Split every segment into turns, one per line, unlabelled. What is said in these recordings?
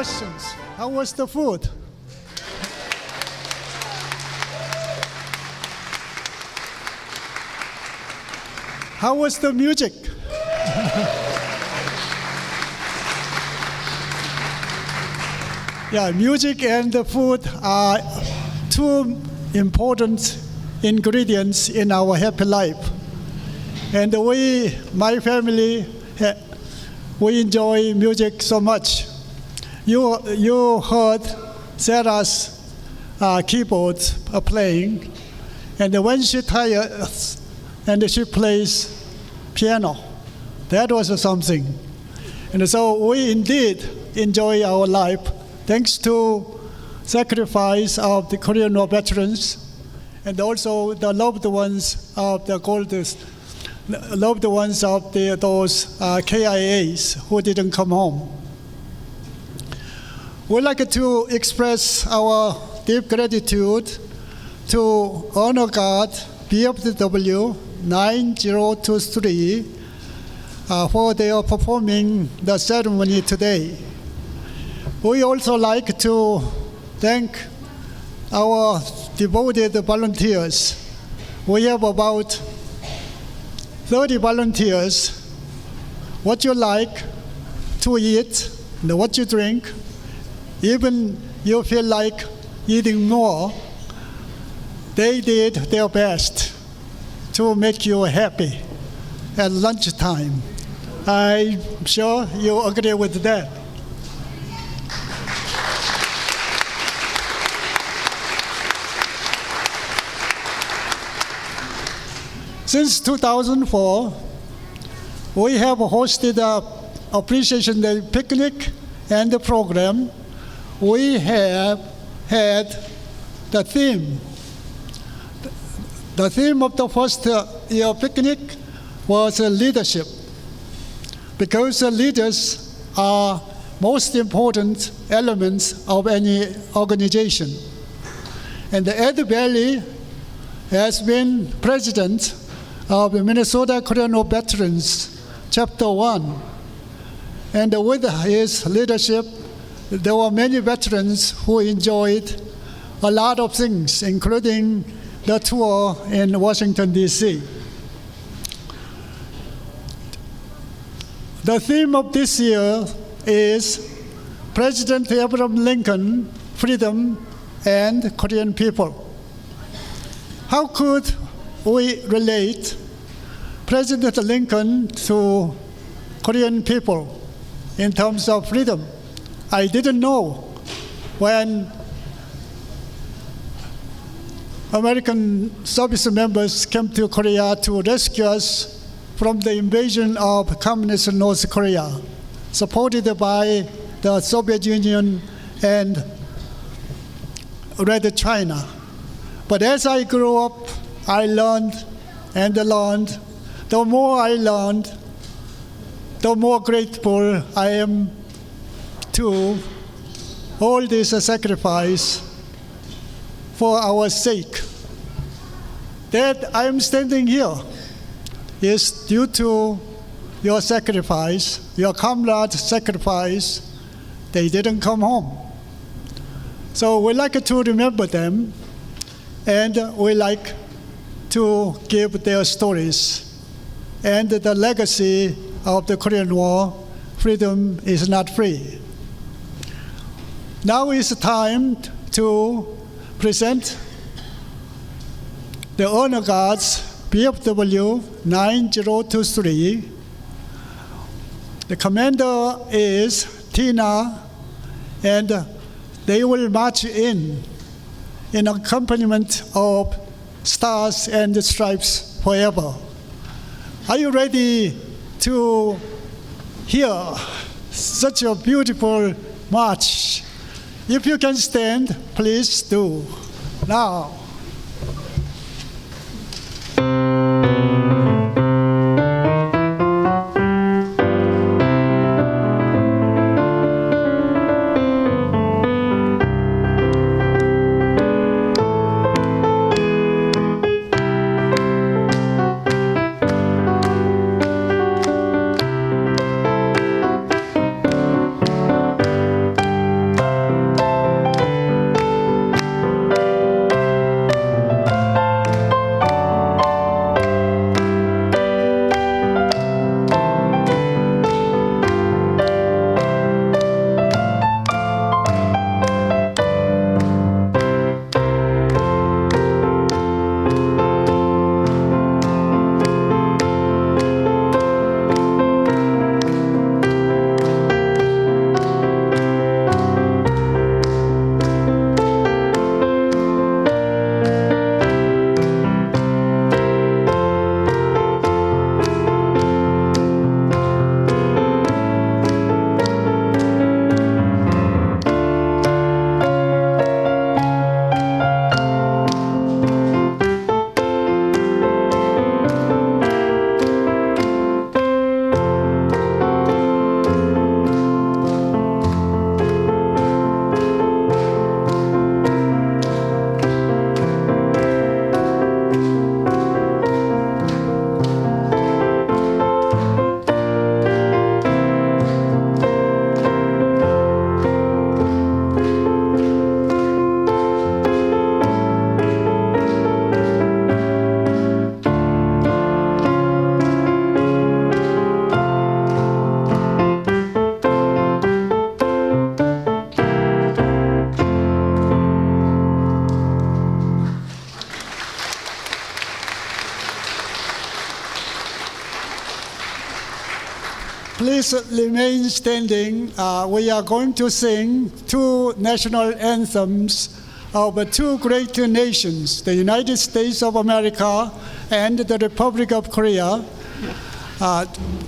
questions. How was the food? How was the music? Yeah, music and the food are two important ingredients in our happy life. And we, my family, we enjoy music so much. You heard Sarah's keyboard playing, and when she tires, and she plays piano. That was something. And so we indeed enjoy our life thanks to sacrifice of the Korean War veterans and also the loved ones of the loved ones of those KIAs who didn't come home. We'd like to express our deep gratitude to Honor Guard BFW 9023 for their performing the ceremony today. We also like to thank our devoted volunteers. We have about 30 volunteers. What you like to eat and what you drink, even you feel like eating more, they did their best to make you happy at lunchtime. I'm sure you agree with that. Since 2004, we have hosted an appreciation day picnic and the program. We have had the theme. The theme of the first year picnic was leadership, because leaders are most important elements of any organization. And Ed Bailey has been president of the Minnesota Korean War Veterans, Chapter 1. And with his leadership, there were many veterans who enjoyed a lot of things, including the tour in Washington, D.C. The theme of this year is President Abraham Lincoln, Freedom, and Korean People. How could we relate President Lincoln to Korean people in terms of freedom? I didn't know when American service members came to Korea to rescue us from the invasion of communist North Korea, supported by the Soviet Union and Red China. But as I grew up, I learned and learned. The more I learned, the more grateful I am to all this sacrifice for our sake. That I am standing here is due to your sacrifice, your comrades' sacrifice. They didn't come home. So we like to remember them, and we like to give their stories and the legacy of the Korean War. Freedom is not free. Now is the time to present the Honor Guards BFW 9023. The commander is Tina, and they will march in accompaniment of Stars and Stripes Forever. Are you ready to hear such a beautiful march? If you can stand, please do. Now. Please remain standing. We are going to sing two national anthems of two great nations, the United States of America and the Republic of Korea.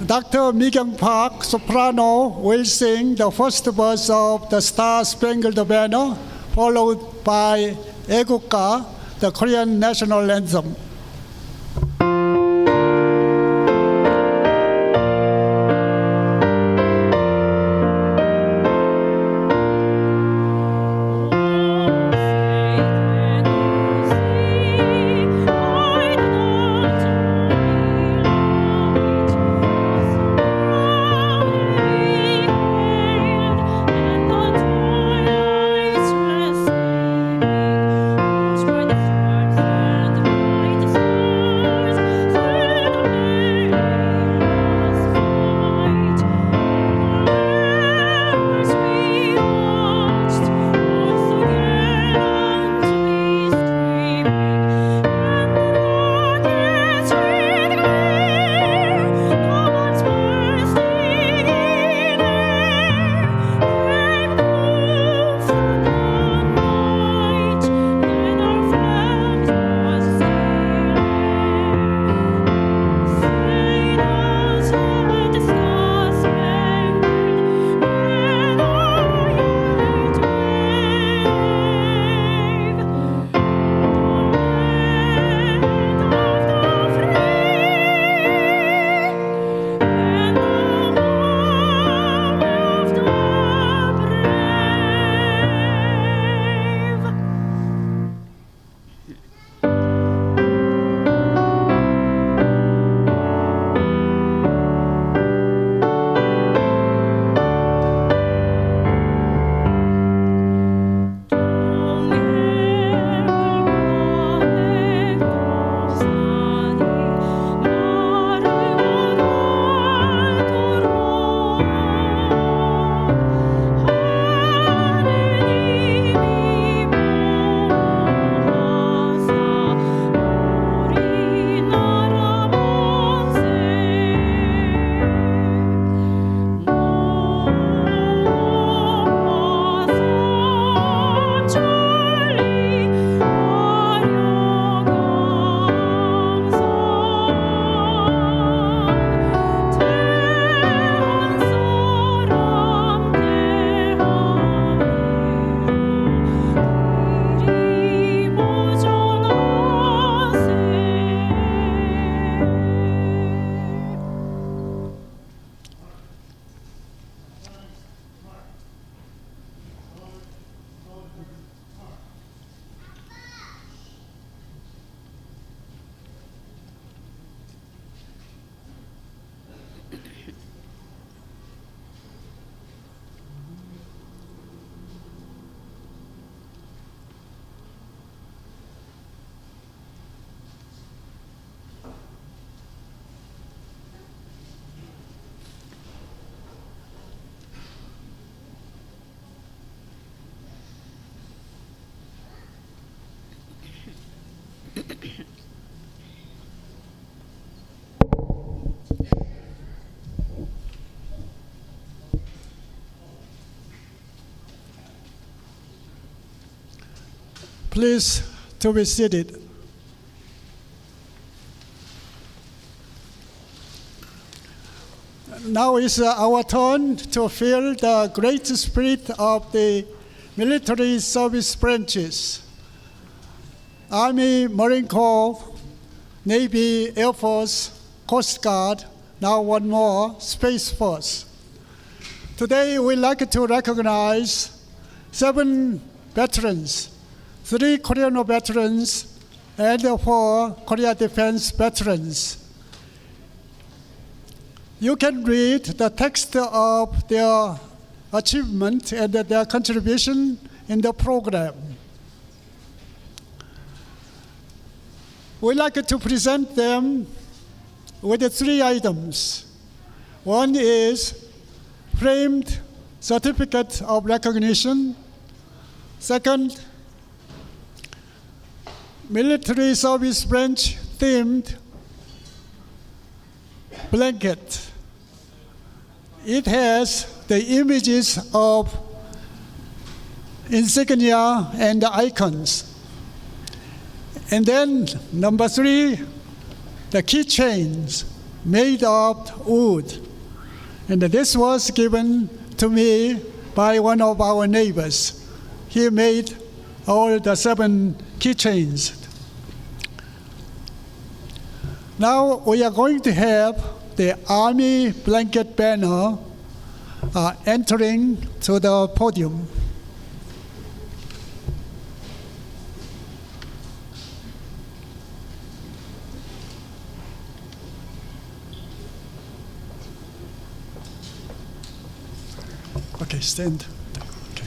Dr. Mi-kyung Park, soprano, will sing the first verse of the Star-Spangled Banner, followed by 애국가, the Korean national anthem. Please to be seated. Now is our turn to feel the great spirit of the military service branches. Army, Marine Corps, Navy, Air Force, Coast Guard, now one more, Space Force. Today we'd like to recognize 7 veterans, 3 Korean veterans, and 4 Korea Defense veterans. You can read the text of their achievement and their contribution in the program. We'd like to present them with 3 items. One is framed certificate of recognition. Second, military service branch themed blanket it has the images of insignia and icons. And then number 3, the keychains made of wood. And this was given to me by one of our neighbors. He made all the 7 keychains. Now we are going to have the Army blanket banner entering to the podium. Okay, stand. Okay.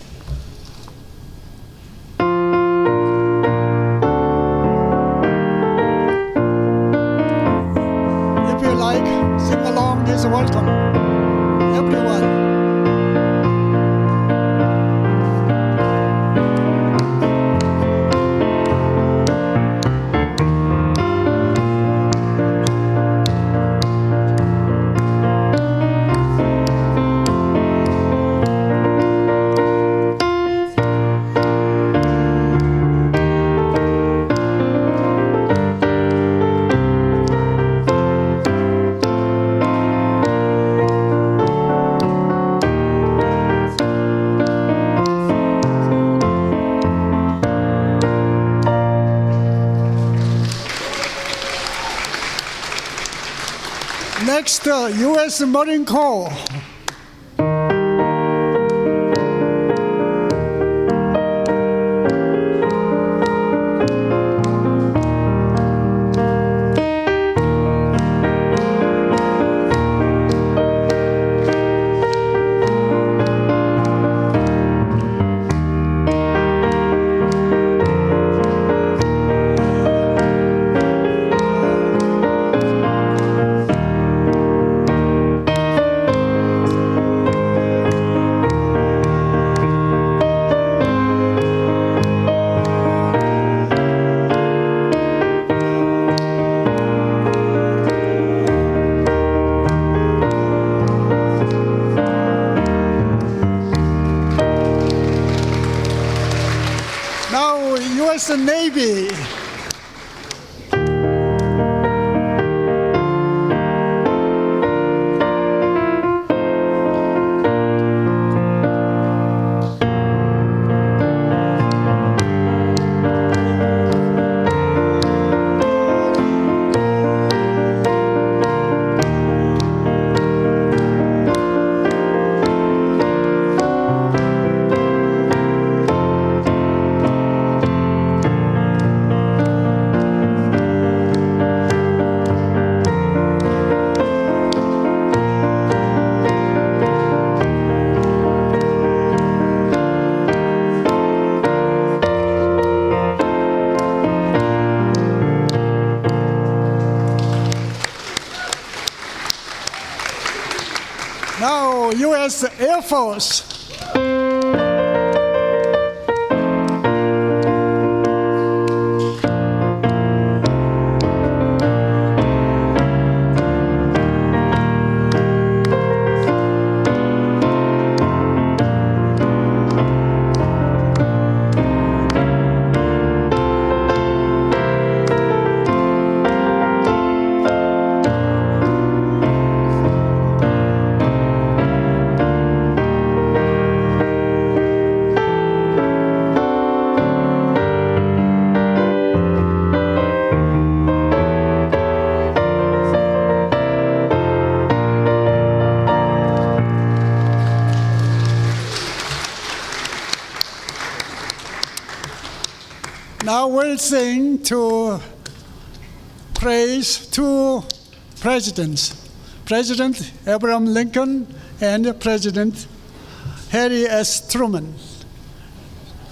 If you like, sing along is welcome. Everyone. Next, U.S. Marine Corps. Now, U.S. Navy. Now, U.S. Air Force. Now we'll sing to praise 2 presidents, President Abraham Lincoln and President Harry S. Truman.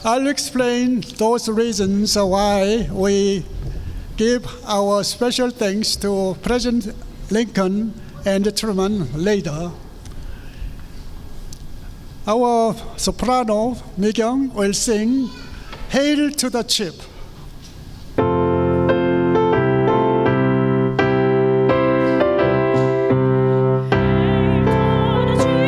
I'll explain those reasons why we give our special thanks to President Lincoln and Truman later. Our soprano, Mi-kyung, will sing Hail to the Chief.
Hail to the chief.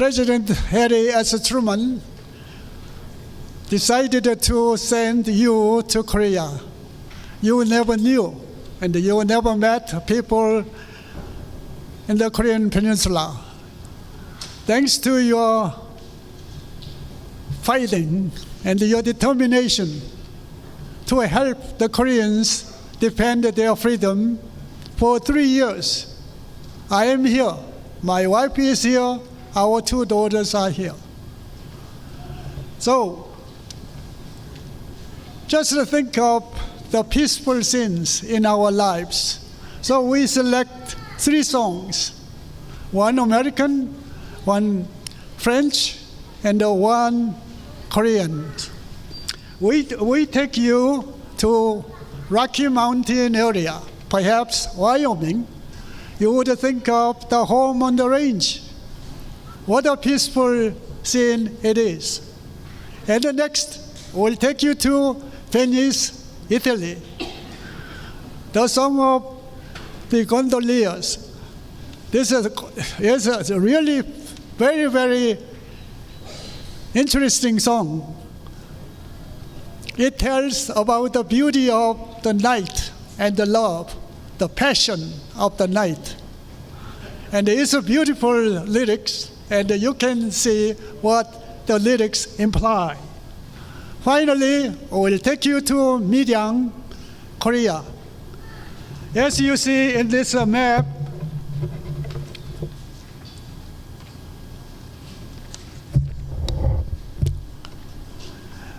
President Harry S. Truman decided to send you to Korea. You never knew, and you never met people in the Korean Peninsula. Thanks to your fighting and your determination to help the Koreans defend their freedom for 3 years, I am here. My wife is here. Our 2 daughters are here. So, just think of the peaceful scenes in our lives. So we select 3 songs, 1 American, 1 French, and 1 Korean. We take you to Rocky Mountain area, perhaps Wyoming. You would think of the home on the range. What a peaceful scene it is. And the next, we'll take you to Venice, Italy. The song of the gondoliers. This is a really very, very interesting song. It tells about the beauty of the night and the love, the passion of the night. And it's a beautiful lyrics, and you can see what the lyrics imply. Finally, we'll take you to Miryang, Korea. As you see in this map,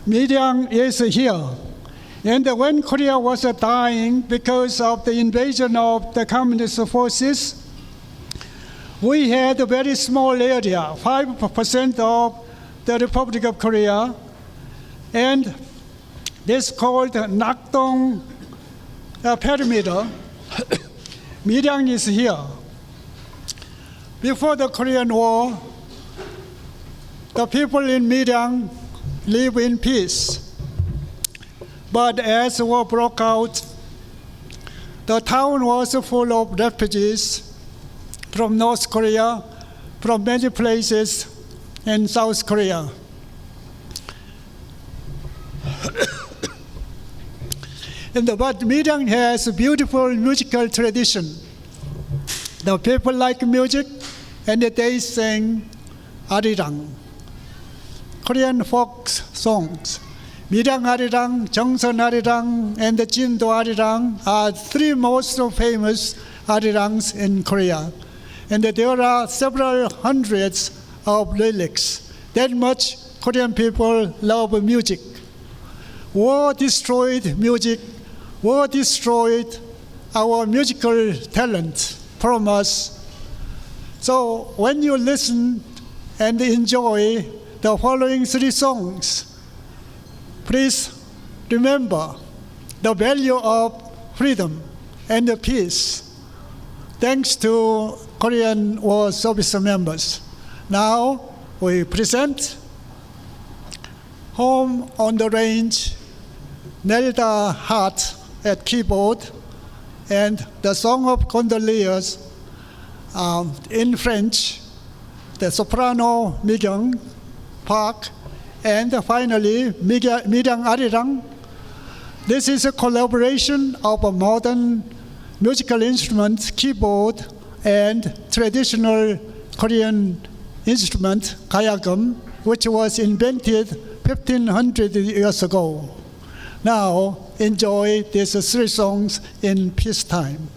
Miryang is here. And when Korea was dying because of the invasion of the communist forces, we had a very small area, 5% of the Republic of Korea, and this called Nakdong perimeter. Miryang is here. Before the Korean War, the people in Miryang live in peace. But as the war broke out, the town was full of refugees from North Korea, from many places in South Korea. But Miryang has a beautiful musical tradition. The people like music, and they sing arirang, Korean folk songs. Miryang arirang, Jeongseon arirang, and the Jindo arirang are 3 most famous arirangs in Korea. And there are several hundreds of lyrics. That much Korean people love music. War destroyed music. War destroyed our musical talent from us. So when you listen and enjoy the following 3 songs, please remember the value of freedom and peace, thanks to Korean War Service members. Now we present Home on the Range, Nelda Hart at keyboard, and the Song of Gondoliers in French, the soprano Miryang Park, and finally Miryang arirang. This is a collaboration of a modern musical instrument, keyboard, and traditional Korean instrument, gayagum, which was invented 1,500 years ago. Now, enjoy these 3 songs in peacetime.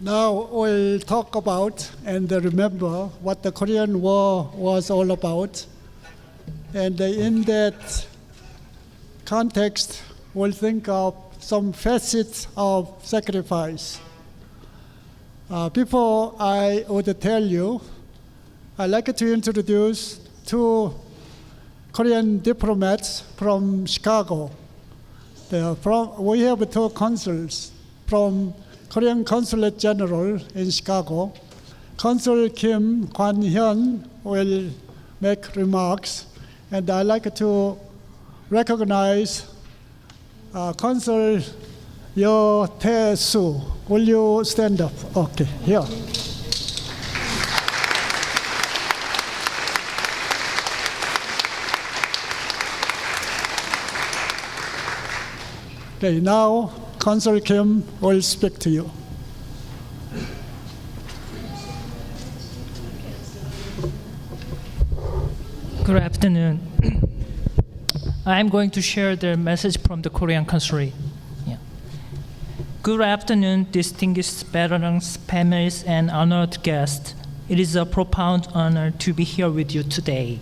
Now we'll talk about and remember what the Korean War was all about. And in that context, we'll think of some facets of sacrifice. Before I would tell you, I'd like to introduce two Korean diplomats from Chicago. We have two consuls from Korean Consulate General in Chicago. Consul Kim Kwan-hyun will make remarks, and I'd like to recognize Consul Yo Tae-soo. Will you stand up? Okay, here. Okay, now Consul Kim will speak to you.
Good afternoon. I'm going to share the message from the Korean Consulate. Yeah. Good afternoon, distinguished veterans, families, and honored guests. It is a profound honor to be here with you today.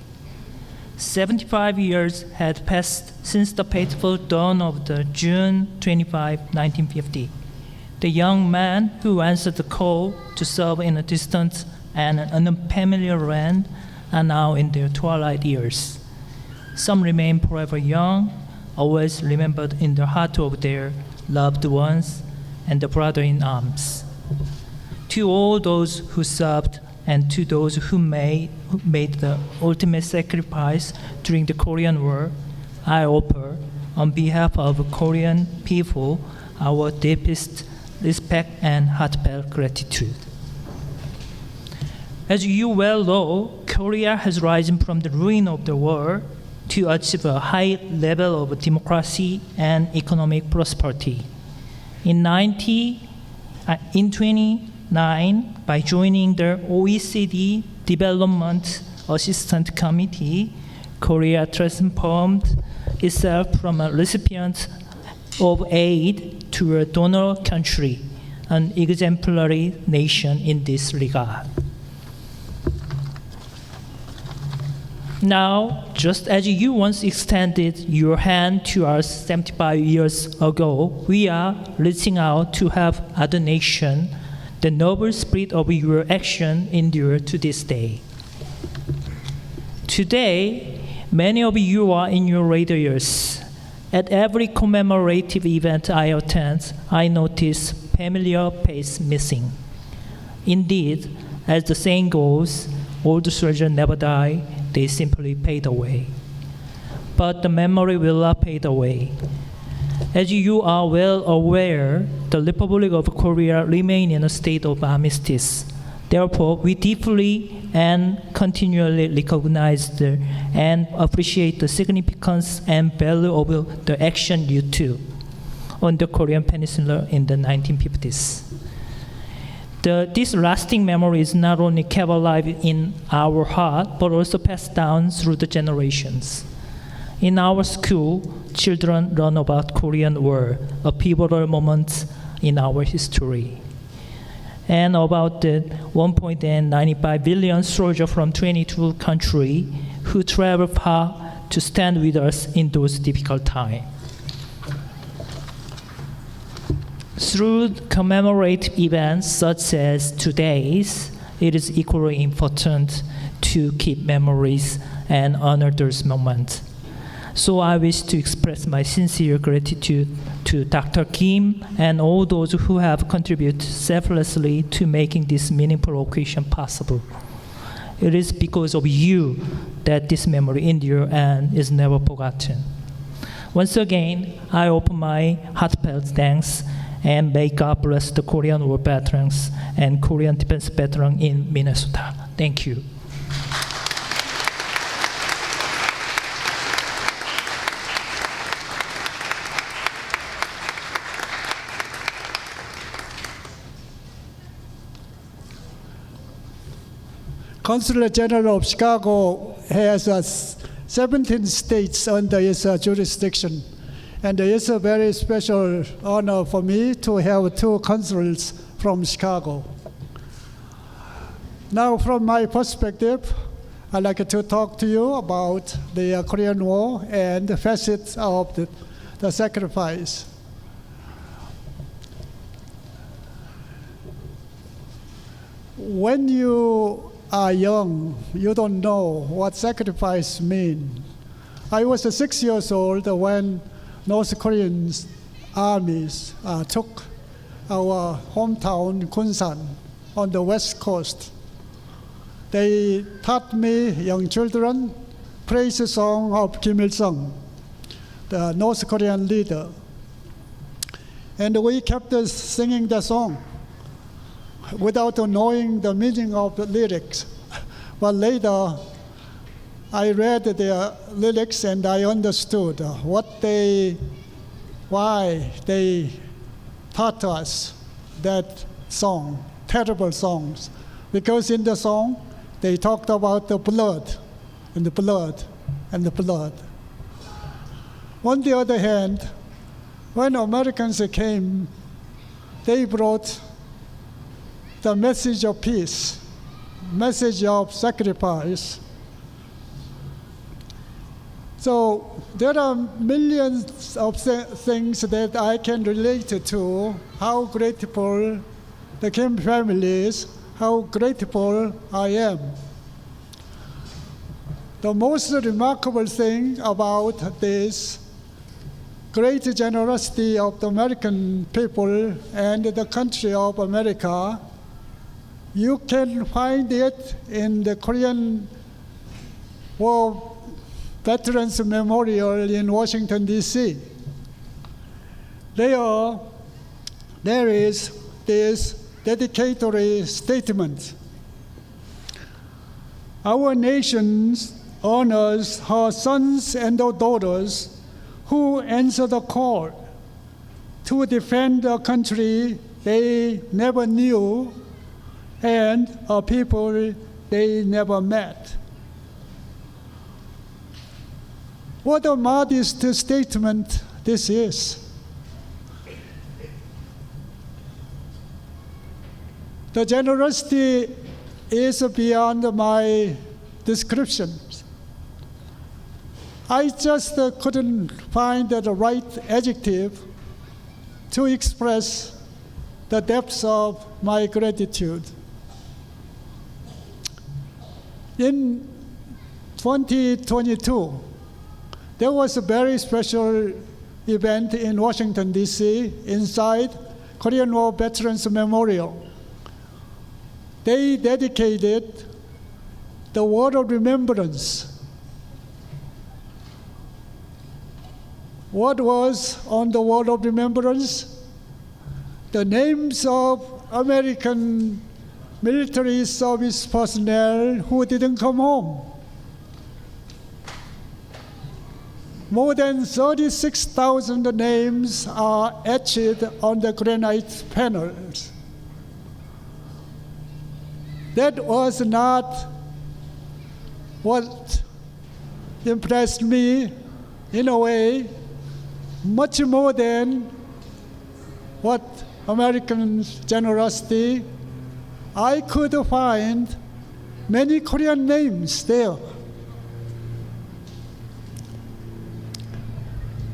75 years had passed since the fateful dawn of the June 25, 1950. The young men who answered the call to serve in a distant and unfamiliar land are now in their twilight years. Some remain forever young, always remembered in the heart of their loved ones and the brother in arms. To all those who served and to those who made the ultimate sacrifice during the Korean War, I offer, on behalf of Korean people, our deepest respect and heartfelt gratitude. As you well know, Korea has risen from the ruin of the war to achieve a high level of democracy and economic prosperity. In 2009, by joining the OECD Development Assistance Committee, Korea transformed itself from a recipient of aid to a donor country, an exemplary nation in this regard. Now, just as you once extended your hand to us 75 years ago, we are reaching out to have other nations. The noble spirit of your action endure to this day. Today, many of you are in your later years. At every commemorative event I attend, I notice familiar faces missing. Indeed, as the saying goes, old soldiers never die, they simply fade away. But the memory will not fade away. As you are well aware, the Republic of Korea remains in a state of armistice. Therefore, we deeply and continually recognize and appreciate the significance and value of the action you took on the Korean Peninsula in the 1950s. This lasting memory is not only kept alive in our heart, but also passed down through the generations. In our school, children learn about Korean War, a pivotal moment in our history, and about the 1.95 billion soldiers from 22 countries who traveled far to stand with us in those difficult times. Through commemorative events such as today's, it is equally important to keep memories and honor those moments. So I wish to express my sincere gratitude to Dr. Kim and all those who have contributed selflessly to making this meaningful occasion possible. It is because of you that this memory endures and is never forgotten. Once again, I offer my heartfelt thanks, and may God bless the Korean War veterans and Korean defense veterans in Minnesota. Thank you.
Consulate General of Chicago has 17 states under its jurisdiction. And it's a very special honor for me to have two consuls from Chicago. Now, from my perspective, I'd like to talk to you about the Korean War and the facets of the sacrifice. When you are young, you don't know what sacrifice means. I was 6 years old when North Korean armies took our hometown, Kunsan, on the west coast. They taught me, young children, praise song of Kim Il-sung, the North Korean leader. And we kept singing the song without knowing the meaning of the lyrics. But later, I read the lyrics and I understood why they taught us that song, terrible songs. Because in the song, they talked about the blood, and the blood, and the blood. On the other hand, when Americans came, they brought the message of peace, message of sacrifice. So there are millions of things that I can relate to, how grateful the Kim family is, how grateful I am. The most remarkable thing about this great generosity of the American people and the country of America, you can find it in the Korean War Veterans Memorial in Washington, D.C. There is this dedicatory statement. Our nation honors her sons and daughters who answer the call to defend a country they never knew and a people they never met. What a modest statement this is. The generosity is beyond my descriptions. I just couldn't find the right adjective to express the depths of my gratitude. In 2022, there was a very special event in Washington, D.C., inside Korean War Veterans Memorial. They dedicated the Word of Remembrance. What was on the Word of Remembrance? The names of American military service personnel who didn't come home. More than 36,000 names are etched on the granite panels. That was not what impressed me in a way, much more than what American generosity. I could find many Korean names there.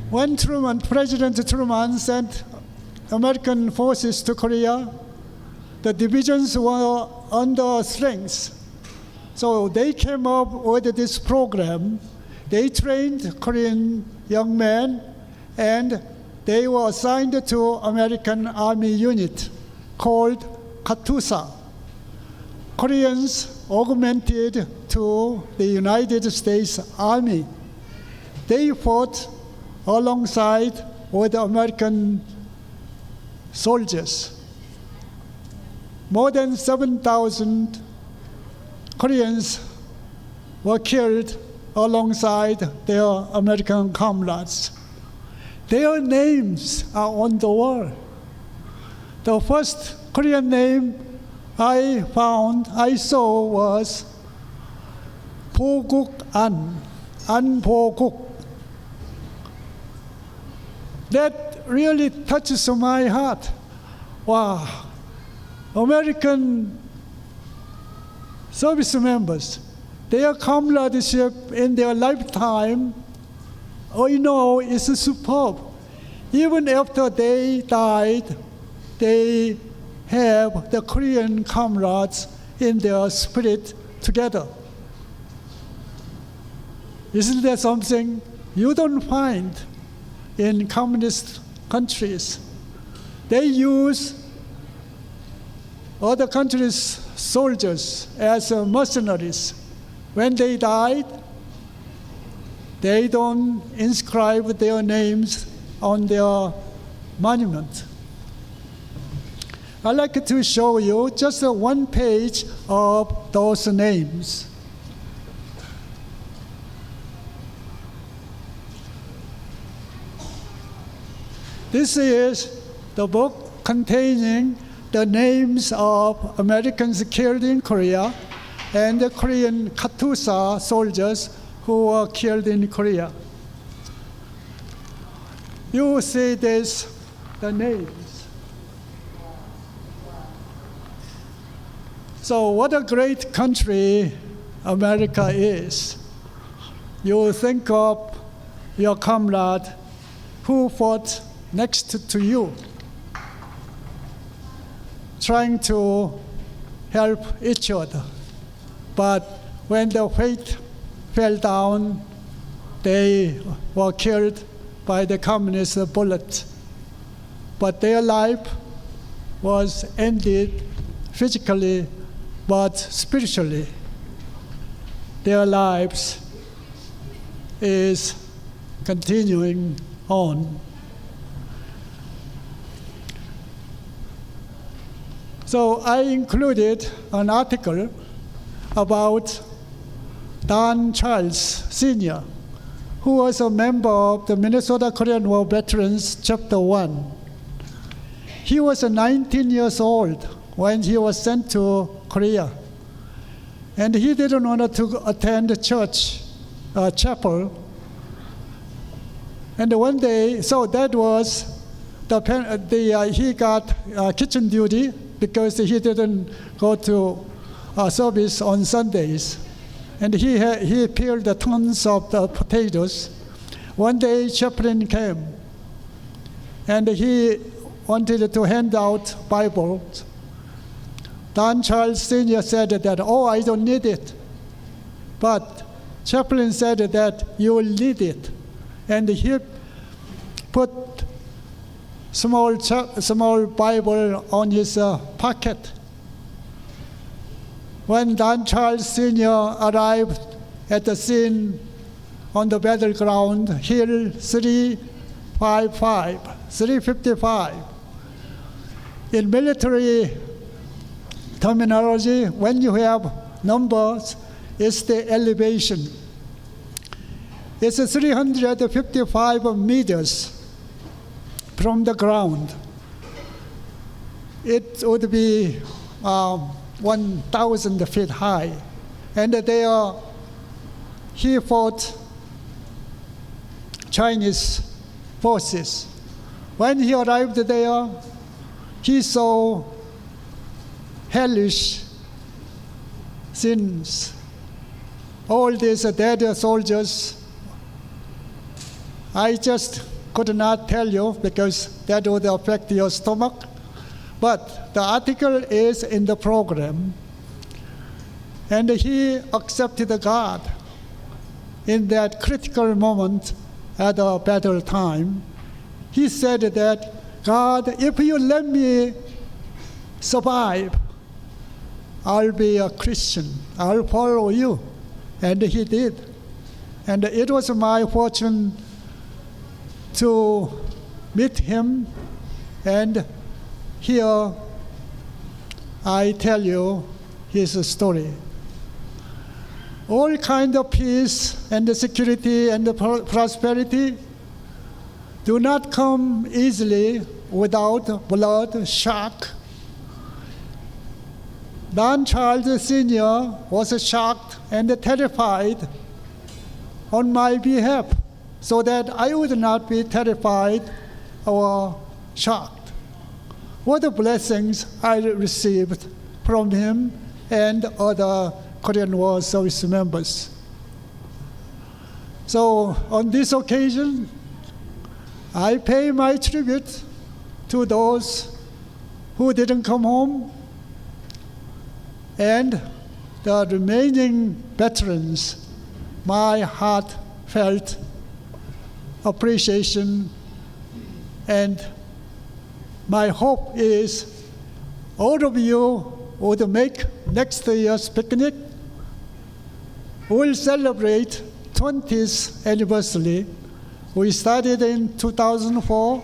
When President Truman sent American forces to Korea, the divisions were under strength. So they came up with this program. They trained Korean young men, and they were assigned to American Army unit called Katusa. Koreans augmented to the United States Army. They fought alongside with American soldiers. More than 7,000 Koreans were killed alongside their American comrades. Their names are on the wall. The first Korean name I saw was Boguk An Boguk. That really touches my heart. Wow. American service members, their comradeship in their lifetime, is superb. Even after they died, they have the Korean comrades in their spirit together. Isn't that something you don't find in communist countries? They use other countries' soldiers as mercenaries. When they died, they don't inscribe their names on their monument. I'd like to show you just one page of those names. This is the book containing the names of Americans killed in Korea and the Korean Katusa soldiers who were killed in Korea. You see this, the names. So what a great country America is. You think of your comrade who fought next to you, trying to help each other. But when the fate fell down, they were killed by the communist bullet. But their life was ended physically, but spiritually. Their lives is continuing on. So I included an article about Don Charles Sr., who was a member of the Minnesota Korean War Veterans Chapter 1. He was 19 years old when he was sent to Korea. And he didn't want to attend the church, chapel. And one day, so that was, he got kitchen duty because he didn't go to service on Sundays. And he peeled the tons of the potatoes. One day, chaplain came, and he wanted to hand out Bibles. Don Charles Sr. said that, I don't need it. But chaplain said that you will need it. And he put small Bible on his pocket. When Don Charles Sr. arrived at the scene on the battleground, Hill 355, in military terminology, when you have numbers, it's the elevation. It's 355 meters from the ground. It would be 1,000 feet high. And there he fought Chinese forces. When he arrived there, he saw hellish scenes. All these dead soldiers, I just could not tell you because that would affect your stomach. But the article is in the program. And he accepted God in that critical moment at a battle time. He said that, God, if you let me survive, I'll be a Christian. I'll follow you. And he did. And it was my fortune to meet him. And here I tell you his story. All kind of peace and security and prosperity do not come easily without blood shock. Don Charles Sr. was shocked and terrified on my behalf, so that I would not be terrified or shocked. What the blessings I received from him and other Korean War service members. So on this occasion, I pay my tribute to those who didn't come home and the remaining veterans, my heartfelt appreciation, and my hope is all of you would make next year's picnic. We'll celebrate 20th anniversary. We started in 2004.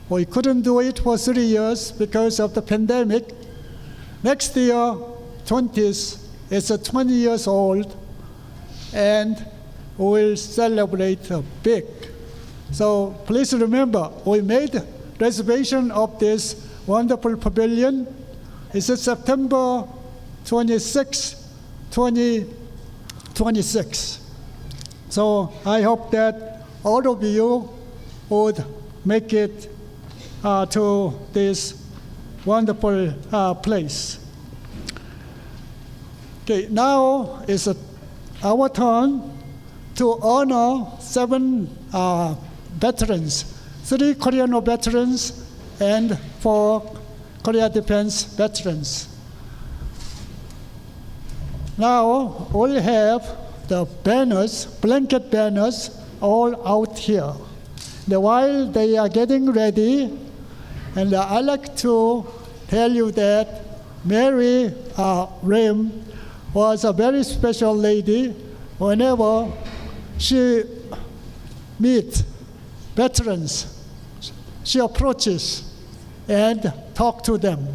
We couldn't do it for 3 years because of the pandemic. Next year, 20th, it's 20 years old, and we'll celebrate big. So please remember, we made reservation of this wonderful pavilion. It's September 26, 2026. So I hope that all of you would make it to this wonderful place. Okay, now is our turn to honor 7 veterans, 3 Korean War veterans and 4 Korea Defense veterans. Now we'll have the banners, blanket banners, all out here. While they are getting ready, and I'd like to tell you that Mary Rim was a very special lady. Whenever she meets veterans, she approaches and talks to them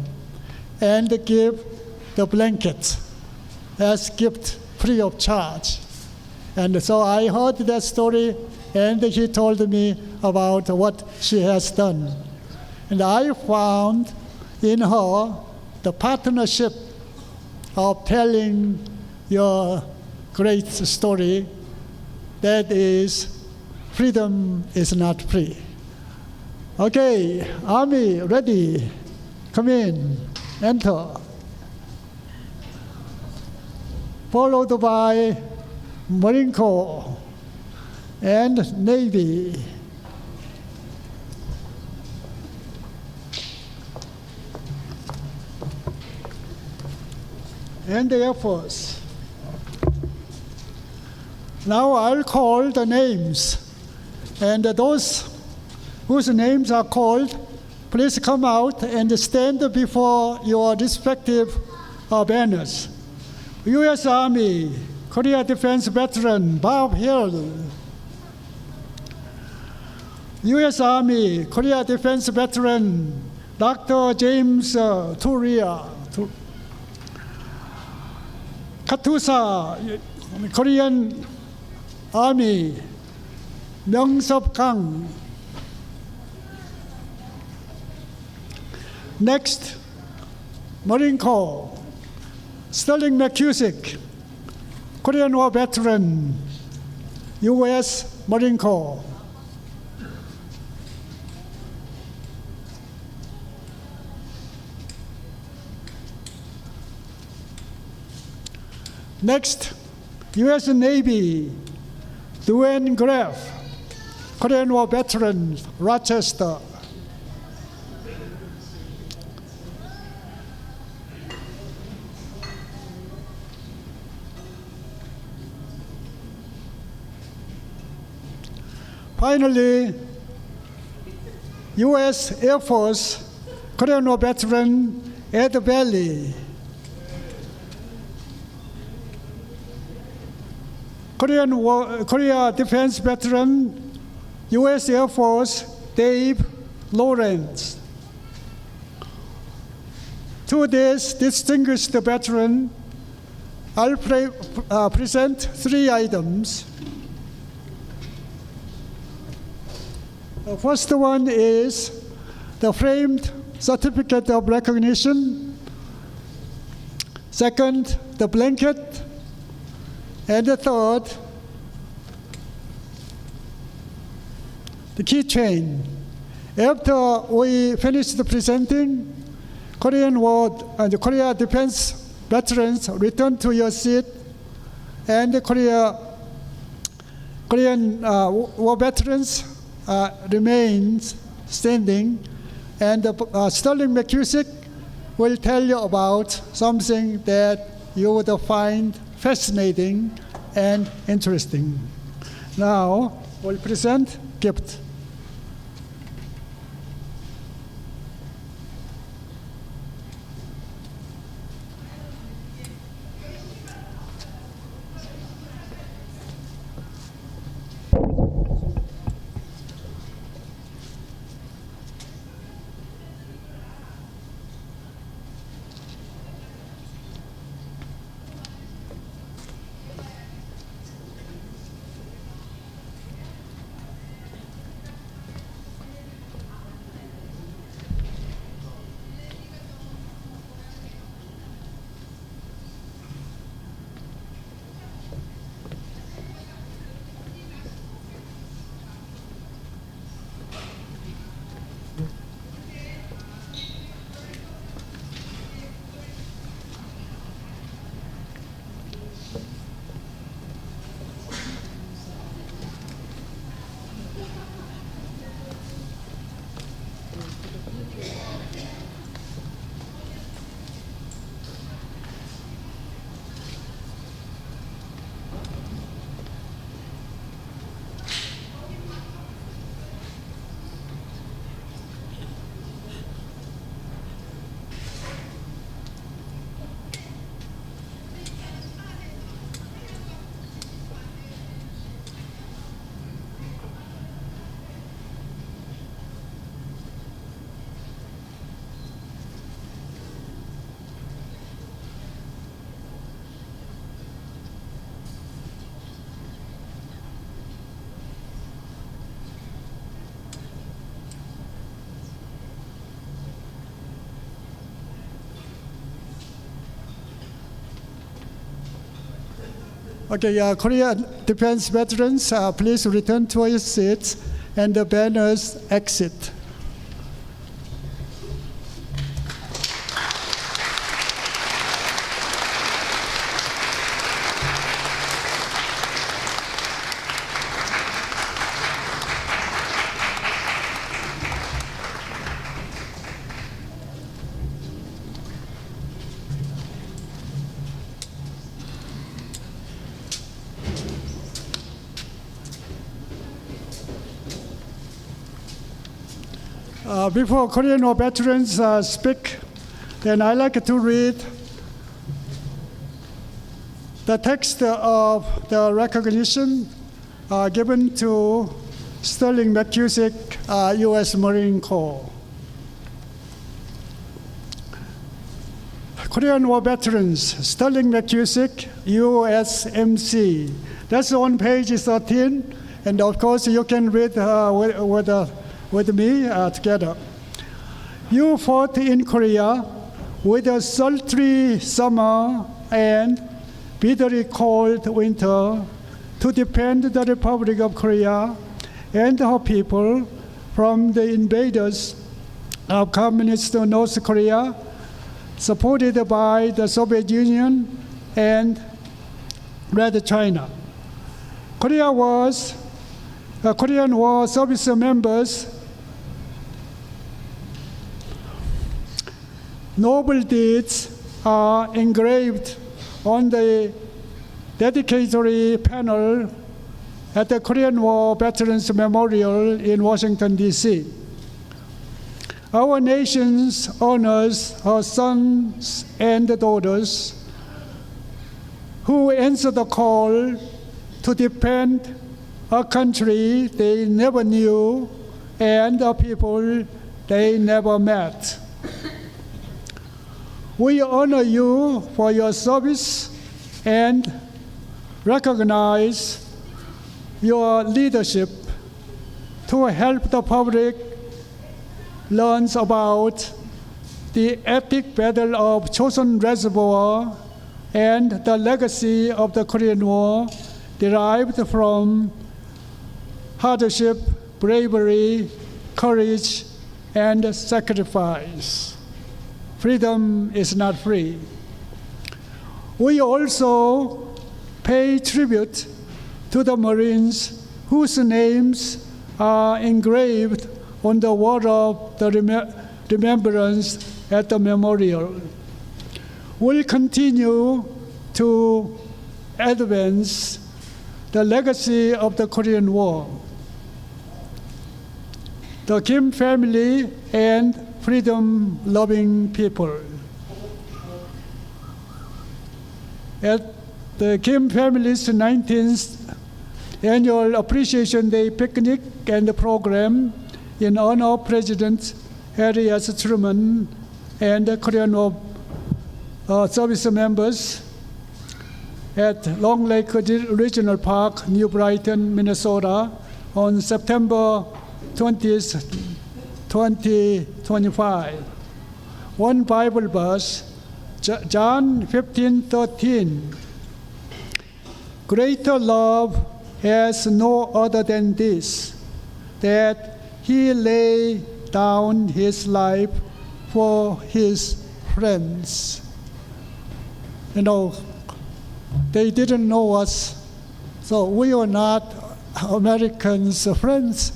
and give the blankets as gift free of charge. And so I heard that story, and he told me about what she has done. And I found in her the partnership of telling your great story, that is, freedom is not free. Okay, Army, ready. Come in, enter. Followed by Marine Corps and Navy. And the Air Force. Now I'll call the names. And those whose names are called, please come out and stand before your respective banners. U.S. Army, Korea Defense Veteran, Bob Hill. U.S. Army, Korea Defense Veteran, Dr. James Turia. Katusa, Korean Army, Myung-Sop Kang. Next, Marine Corps, Sterling McCusick, Korean War veteran, U.S. Marine Corps. Next, U.S. Navy, Duane Graff, Korean War veteran, Rochester. Finally, U.S. Air Force, Korean War veteran, Ed Valley. Korea Defense veteran, U.S. Air Force, Dave Lawrence. To this distinguished veteran, I'll present 3 items. The first one is the framed certificate of recognition. Second, the blanket. And the third, the keychain. After we finished presenting, the Korea defense veterans return to your seat, and the Korean war veterans remain standing, and Sterling McCusick will tell you about something that you would find fascinating and interesting. Now, we'll present gift. Okay, Korean defense veterans, please return to your seats, and the banners exit. Before Korean War veterans speak, then I like to read the text of the recognition given to Sterling McCusick, U.S. Marine Corps. Korean War veterans, Sterling McCusick, USMC. That's on page 13, and of course you can read with me together. You fought in Korea with a sultry summer and bitterly cold winter to defend the Republic of Korea and her people from the invaders of communist North Korea, supported by the Soviet Union and Red China. Korean War service members' noble deeds are engraved on the dedicatory panel at the Korean War Veterans Memorial in Washington, D.C. Our nation honors her sons and daughters who answer the call to defend a country they never knew and a people they never met. We honor you for your service and recognize your leadership to help the public learn about the epic Battle of Chosun Reservoir and the legacy of the Korean War derived from hardship, bravery, courage, and sacrifice. Freedom is not free. We also pay tribute to the Marines whose names are engraved on the wall of the remembrance at the memorial. We'll continue to advance the legacy of the Korean War. The Kim family and freedom-loving people. At the Kim family's 19th Annual Appreciation Day picnic and program in honor of President Harry S. Truman and the Korean War service members at Long Lake Regional Park, New Brighton, Minnesota on September 20th, 2025. One Bible verse, John 15:13. Greater love has no other than this, that he lay down his life for his friends. You know, they didn't know us, so we were not Americans' friends,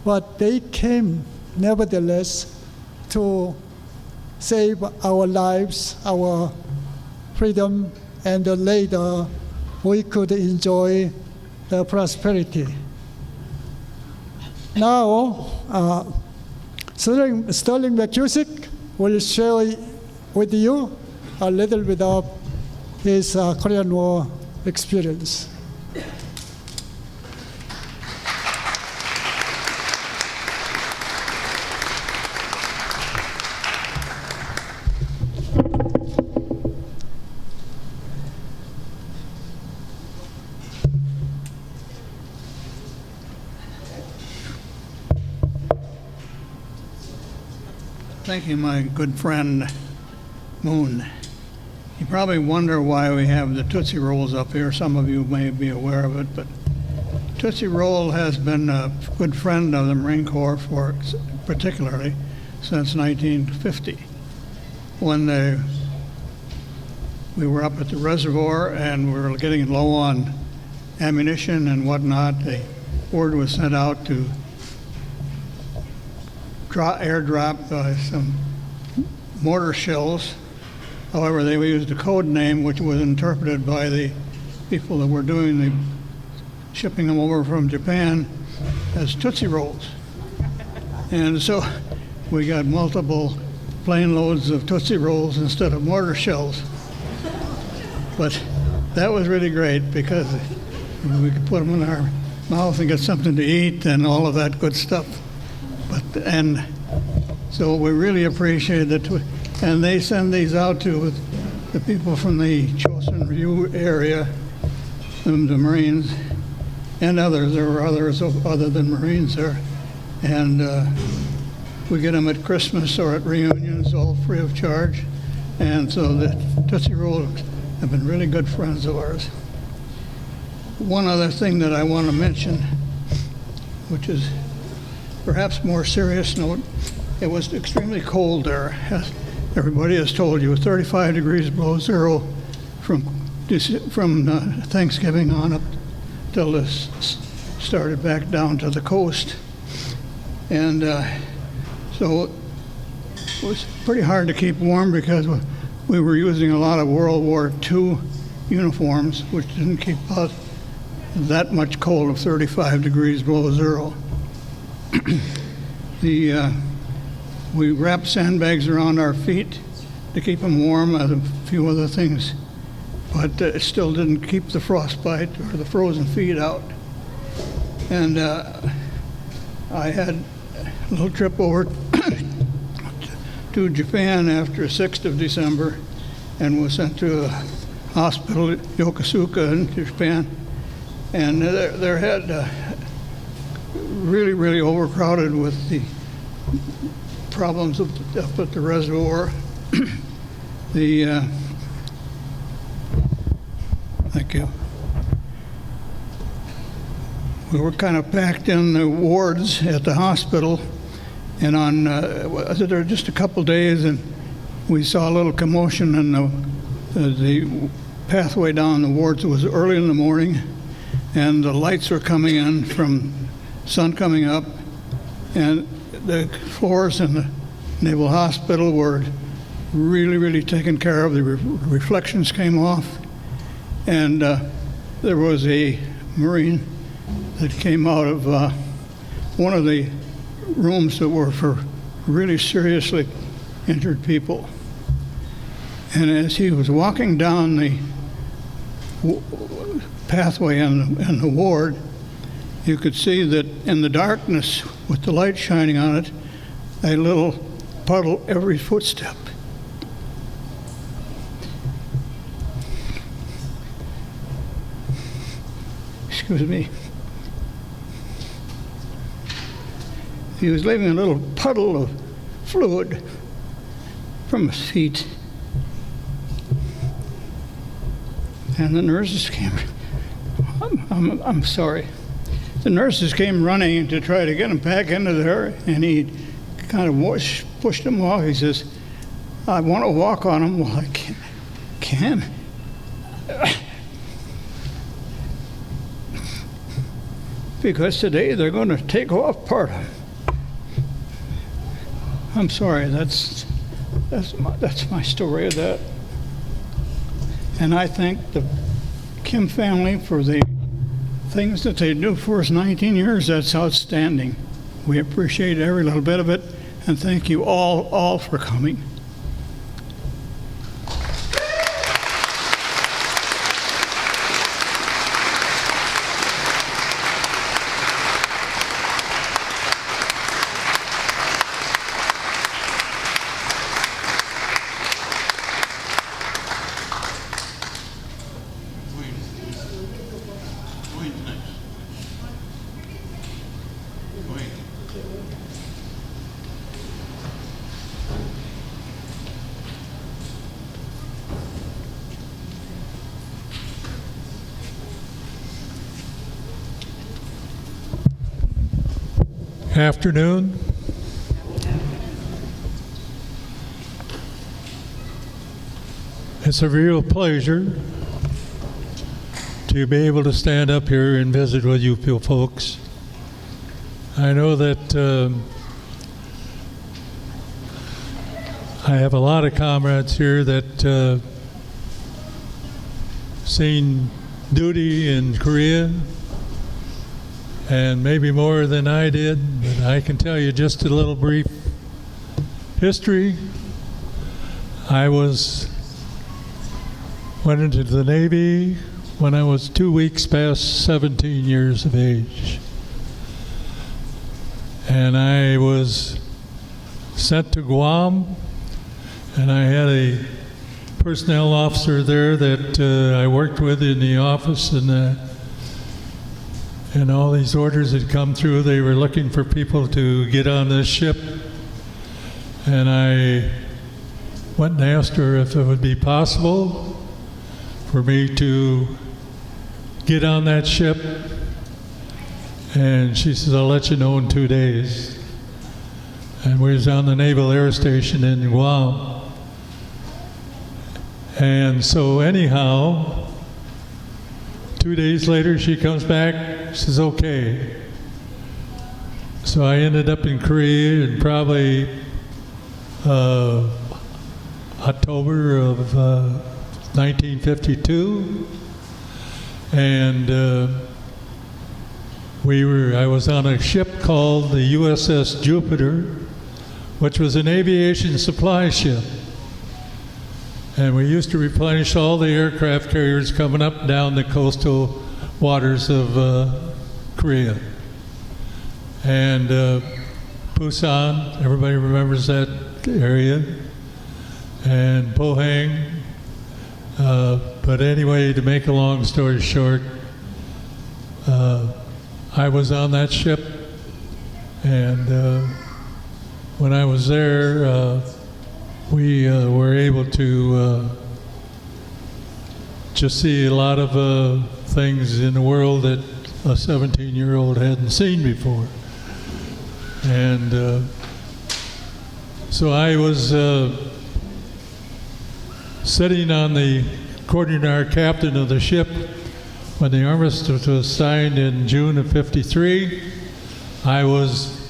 but they came nevertheless to save our lives, our freedom, and later we could enjoy the prosperity. Now, Sterling McCusick will share with you a little bit of his Korean War experience.
Thank you, my good friend Moon. You probably wonder why we have the Tootsie Rolls up here. Some of you may be aware of it, but Tootsie Roll has been a good friend of the Marine Corps particularly since 1950, when we were up at the reservoir and we were getting low on ammunition and whatnot. The word was sent out to airdrop some mortar shells. However, they used a code name which was interpreted by the people that were doing the shipping them over from Japan as Tootsie Rolls. And so we got multiple plane loads of Tootsie Rolls instead of mortar shells. But that was really great because we could put them in our mouth and get something to eat and all of that good stuff. And so we really appreciate it. And they send these out to the people from the Chosin Review area, the Marines, and others. There were others other than Marines there. And we get them at Christmas or at reunions, all free of charge. And so the Tootsie Rolls have been really good friends of ours. One other thing that I want to mention, which is perhaps more serious note, it was extremely cold there. As everybody has told you, 35 degrees below zero from Thanksgiving on up till this started back down to the coast. And so it was pretty hard to keep warm because we were using a lot of World War II uniforms, which didn't keep out that much cold of 35 degrees below zero. We wrapped sandbags around our feet to keep them warm, and a few other things, but it still didn't keep the frostbite or the frozen feet out. And I had a little trip over to Japan after 6th of December and was sent to a hospital at Yokosuka in Japan. And their had really, really overcrowded with the problems up at the reservoir. Thank you. We were kind of packed in the wards at the hospital, And on, was it there just a couple days, and we saw a little commotion in the pathway down the wards. It was early in the morning, and the lights were coming in from sun coming up, and the floors in the Naval Hospital were really, really taken care of. The reflections came off, and there was a Marine that came out of one of the rooms that were for really seriously injured people. And as he was walking down the pathway in the ward, you could see that in the darkness, with the light shining on it, a little puddle every footstep. Excuse me. He was leaving a little puddle of fluid from his feet. And the nurses came. I'm sorry. The nurses came running to try to get him back into there, and he kind of pushed him off. He says, "I want to walk on him." Well, I can't. Because today they're going to take off part of him. I'm sorry. That's my story of that. And I thank the Kim family for the things that they do for us 19 years. That's outstanding. We appreciate every little bit of it, and thank you all for coming.
Afternoon. It's a real pleasure to be able to stand up here and visit with you folks. I know that I have a lot of comrades here that seen duty in Korea, and maybe more than I did, but I can tell you just a little brief history. I went into the Navy when I was 2 weeks past 17 years of age. And I was sent to Guam, and I had a personnel officer there that I worked with in the office, and all these orders had come through. They were looking for people to get on this ship. And I went and asked her if it would be possible for me to get on that ship. And she says, "I'll let you know in 2 days." And we was on the Naval Air Station in Guam. And so anyhow, 2 days later, she comes back, says, "Okay." So I ended up in Korea in probably October of 1952. And I was on a ship called the USS Jupiter, which was an aviation supply ship. And we used to replenish all the aircraft carriers coming up and down the coastal waters of Korea. And Busan, everybody remembers that area, and Pohang. But anyway, to make a long story short, I was on that ship, and when I was there, we were able to just see a lot of things in the world that a 17-year-old hadn't seen before. And So I was sitting on the quarter-yard captain of the ship when the armistice was signed in June of '53. I was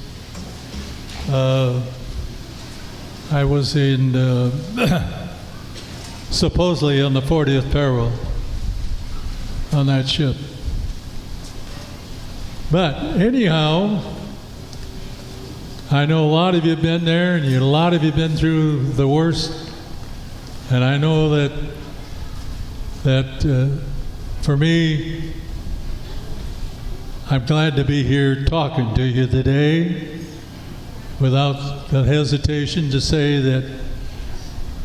in supposedly on the 40th parallel on that ship. But anyhow, I know a lot of you have been there, and a lot of you have been through the worst. And I know that for me, I'm glad to be here talking to you today without the hesitation to say that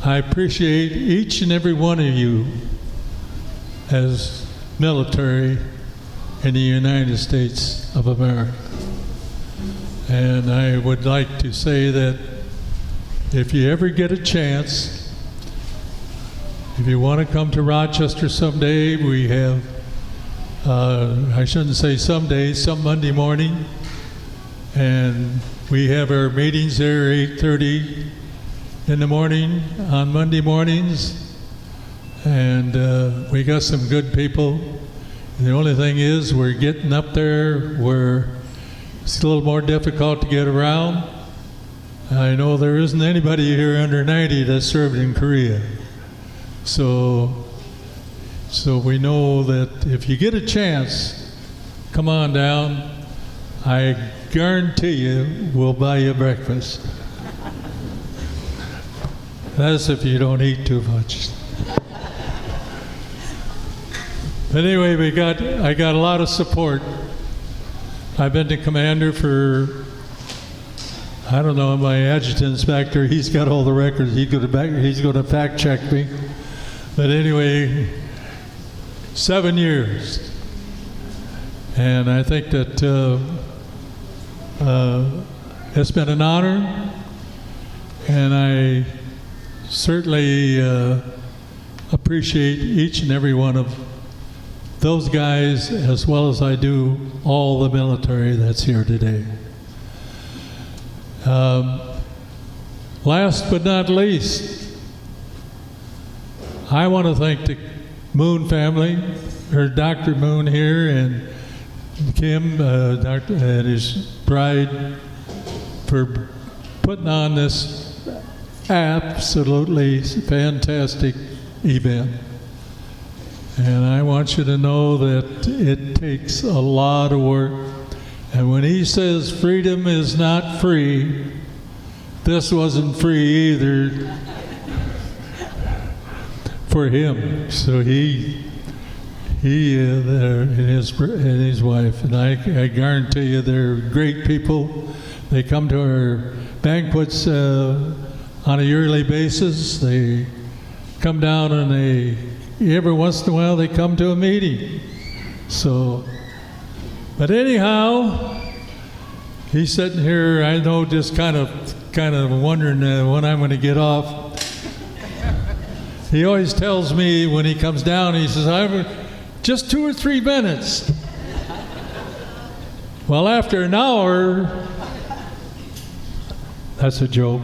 I appreciate each and every one of you as military in the United States of America. And I would like to say that if you ever get a chance, if you want to come to Rochester someday, we have, I shouldn't say someday, some Monday morning, and we have our meetings there 8:30 in the morning on Monday mornings, and we got some good people. The only thing is we're getting up there where it's a little more difficult to get around. I know there isn't anybody here under 90 that served in Korea. So we know that if you get a chance, come on down. I guarantee you we'll buy you breakfast. That's if you don't eat too much. But anyway, I got a lot of support. I've been the commander for, I don't know, my adjutant inspector, he's got all the records. He's going to fact check me. But anyway, 7 years. And I think that it's been an honor, and I certainly appreciate each and every one of those guys as well as I do all the military that's here today. Last but not least, I want to thank the Moon family, or Dr. Moon here, and Kim, and his bride, for putting on this absolutely fantastic event. And I want you to know that it takes a lot of work. And when he says freedom is not free, this wasn't free either for him. So he and his wife, and I guarantee you they're great people. They come to our banquets on a yearly basis. They come down and every once in a while they come to a meeting. So, but anyhow, he's sitting here, I know, just kind of wondering when I'm going to get off. He always tells me when he comes down, he says, "I'm just 2 or 3 minutes." Well, after an hour, that's a joke.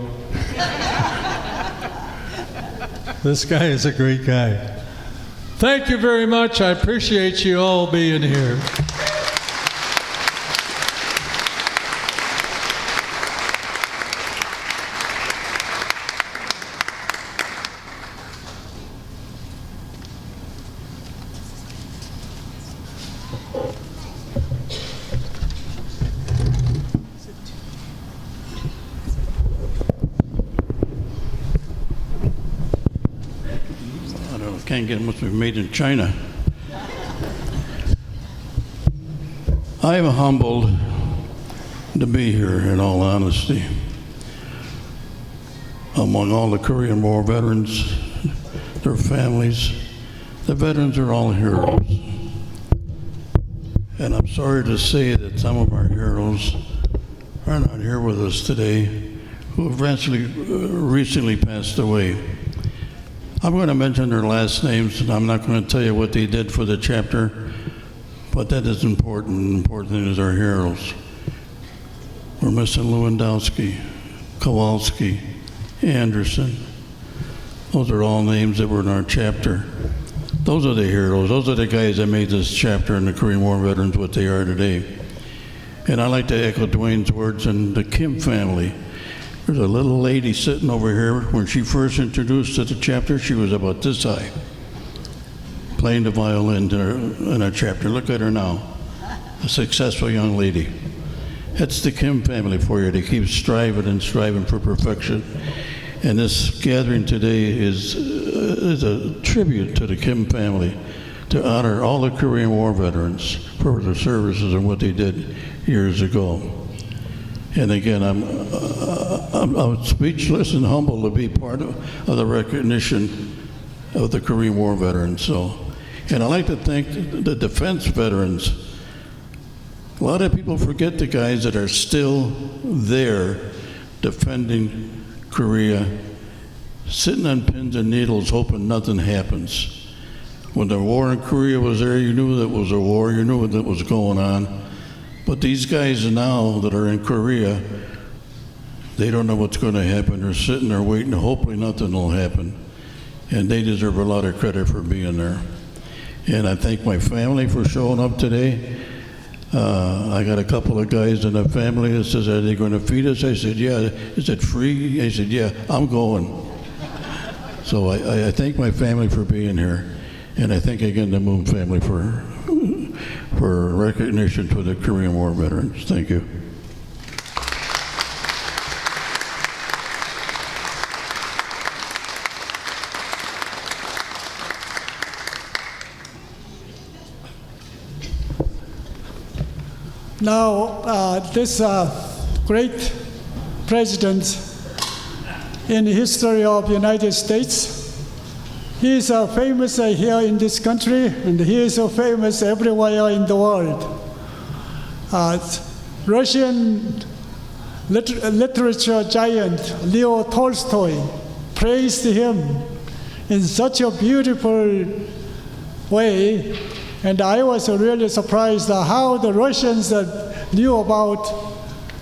This guy is a great guy. Thank you very much. I appreciate you all being here.
Can't get much made in China. I am humbled to be here, in all honesty. Among all the Korean War veterans, their families, the veterans are all heroes. And I'm sorry to say that some of our heroes are not here with us today, who have recently passed away. I'm going to mention their last names, and I'm not going to tell you what they did for the chapter, but that is important. Important is our heroes. We're missing Lewandowski, Kowalski, Anderson. Those are all names that were in our chapter. Those are the heroes. Those are the guys that made this chapter in the Korean War veterans what they are today. And I like to echo Dwayne's words and the Kim family. There's a little lady sitting over here. When she first introduced to the chapter, she was about this high, playing the violin in our chapter. Look at her now, a successful young lady. That's the Kim family for you. They keep striving and striving for perfection. And this gathering today is a tribute to the Kim family to honor all the Korean War veterans for their services and what they did years ago. And again, I'm speechless and humbled to be part of the recognition of the Korean War veterans. So, and I like to thank the defense veterans. A lot of people forget the guys that are still there defending Korea, sitting on pins and needles hoping nothing happens. When the war in Korea was there, you knew that was a war, you knew what was going on. But these guys now that are in Korea, they don't know what's going to happen. They're sitting there waiting, hopefully nothing will happen. And they deserve a lot of credit for being there. And I thank my family for showing up today. I got a couple of guys in the family that says, are they going to feed us? I said, yeah. Is it free? I said, yeah, I'm going. So I thank my family for being here. And I thank again the Moon family for recognition to the Korean War veterans. Thank you.
Now, this great president in the history of the United States, he is famous here in this country, and he is famous everywhere in the world. Russian literature giant Leo Tolstoy praised him in such a beautiful way. And I was really surprised how the Russians knew about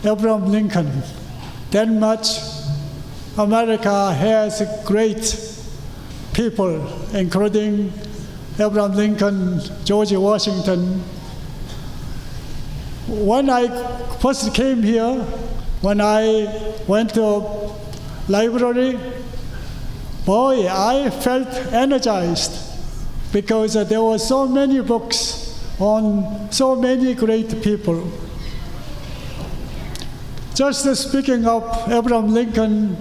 Abraham Lincoln. That much America has great people, including Abraham Lincoln, George Washington. When I first came here, when I went to library, boy, I felt energized, because there were so many books on so many great people. Just speaking of Abraham Lincoln,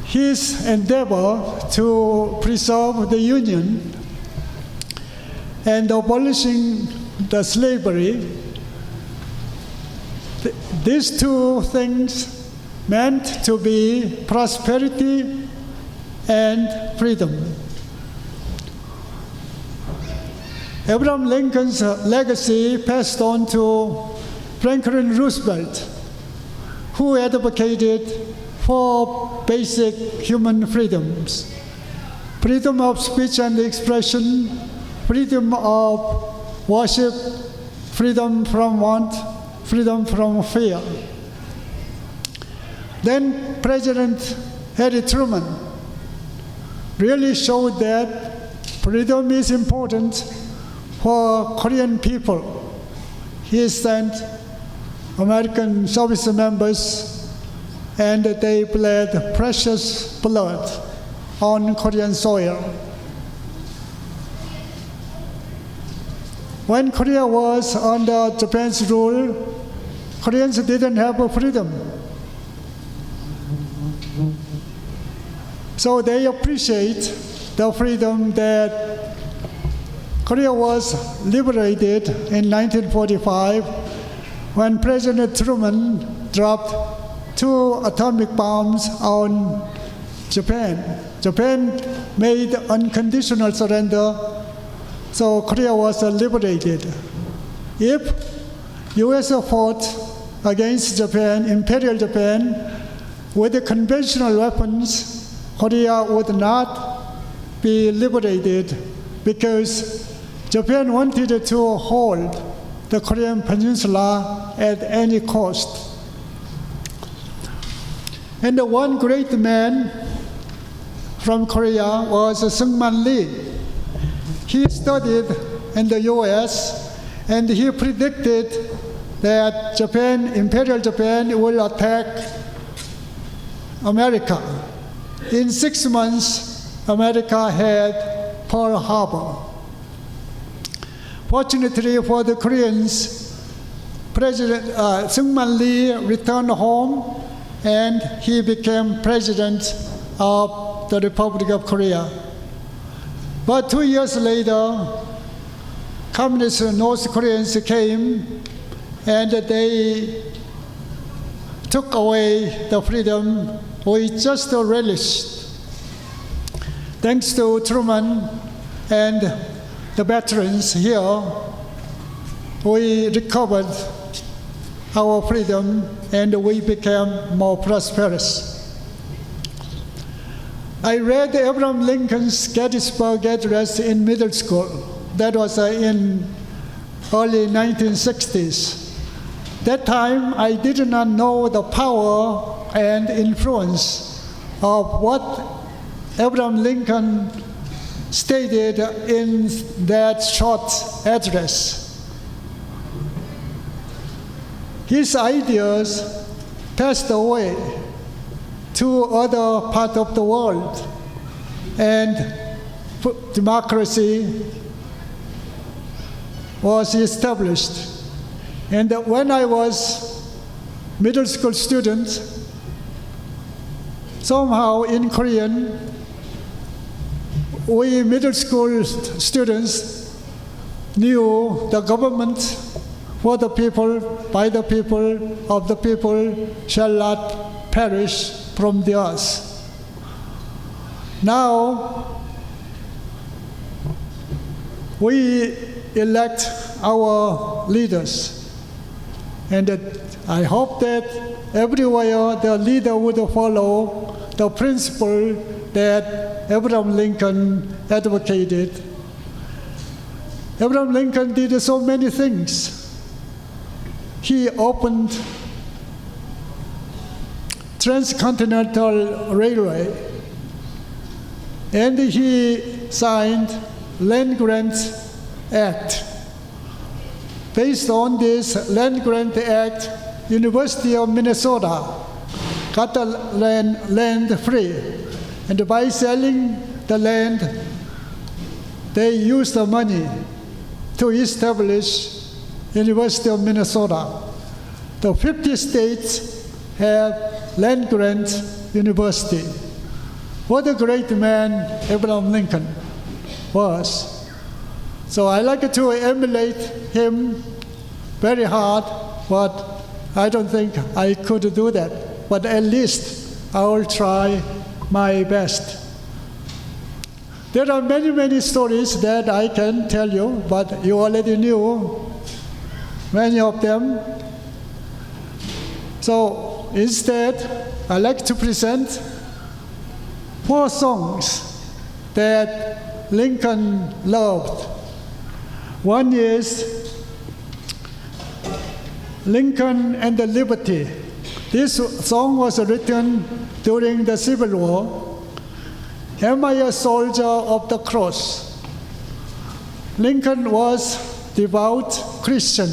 his endeavor to preserve the Union and abolishing the slavery, these two things meant to be prosperity and freedom. Abraham Lincoln's legacy passed on to Franklin Roosevelt, who advocated for basic human freedoms: freedom of speech and expression, freedom of worship, freedom from want, freedom from fear. Then President Harry Truman really showed that freedom is important for Korean people. He sent American service members, and they bled precious blood on Korean soil. When Korea was under Japan's rule, Koreans didn't have freedom. So they appreciate the freedom that Korea was liberated in 1945 when President Truman dropped 2 atomic bombs on Japan. Japan made unconditional surrender, so Korea was liberated. If U.S. fought against Japan, Imperial Japan, with conventional weapons, Korea would not be liberated, because Japan wanted to hold the Korean Peninsula at any cost. And the one great man from Korea was Seungman Lee. He studied in the US, and he predicted that Japan, Imperial Japan, will attack America. In 6 months, America had Pearl Harbor. Fortunately for the Koreans, President Seungman Lee returned home, and he became president of the Republic of Korea. But 2 years later, communist North Koreans came, and they took away the freedom we just relished. Thanks to Truman and the veterans here, we recovered our freedom and we became more prosperous. I read Abraham Lincoln's Gettysburg Address in middle school. That was in early 1960s. That time, I did not know the power and influence of what Abraham Lincoln stated in that short address. His ideas passed away to other parts of the world, and democracy was established. And when I was middle school student, somehow in Korean, we middle school students knew the government for the people, by the people, of the people, shall not perish from the earth. Now, we elect our leaders. And I hope that everywhere the leader would follow the principle that Abraham Lincoln advocated. Abraham Lincoln did so many things. He opened Transcontinental Railway, and he signed Land Grant Act. Based on this Land Grant Act, University of Minnesota got the land free. And by selling the land, they used the money to establish University of Minnesota. The 50 states have land grant university. What a great man Abraham Lincoln was. So I like to emulate him very hard, but I don't think I could do that. But at least I will try my best. There are many, many stories that I can tell you, but you already knew many of them. So instead, I like to present 4 songs that Lincoln loved. One is Lincoln and the Liberty. This song was written during the Civil War. Am I a soldier of the cross? Lincoln was devout Christian.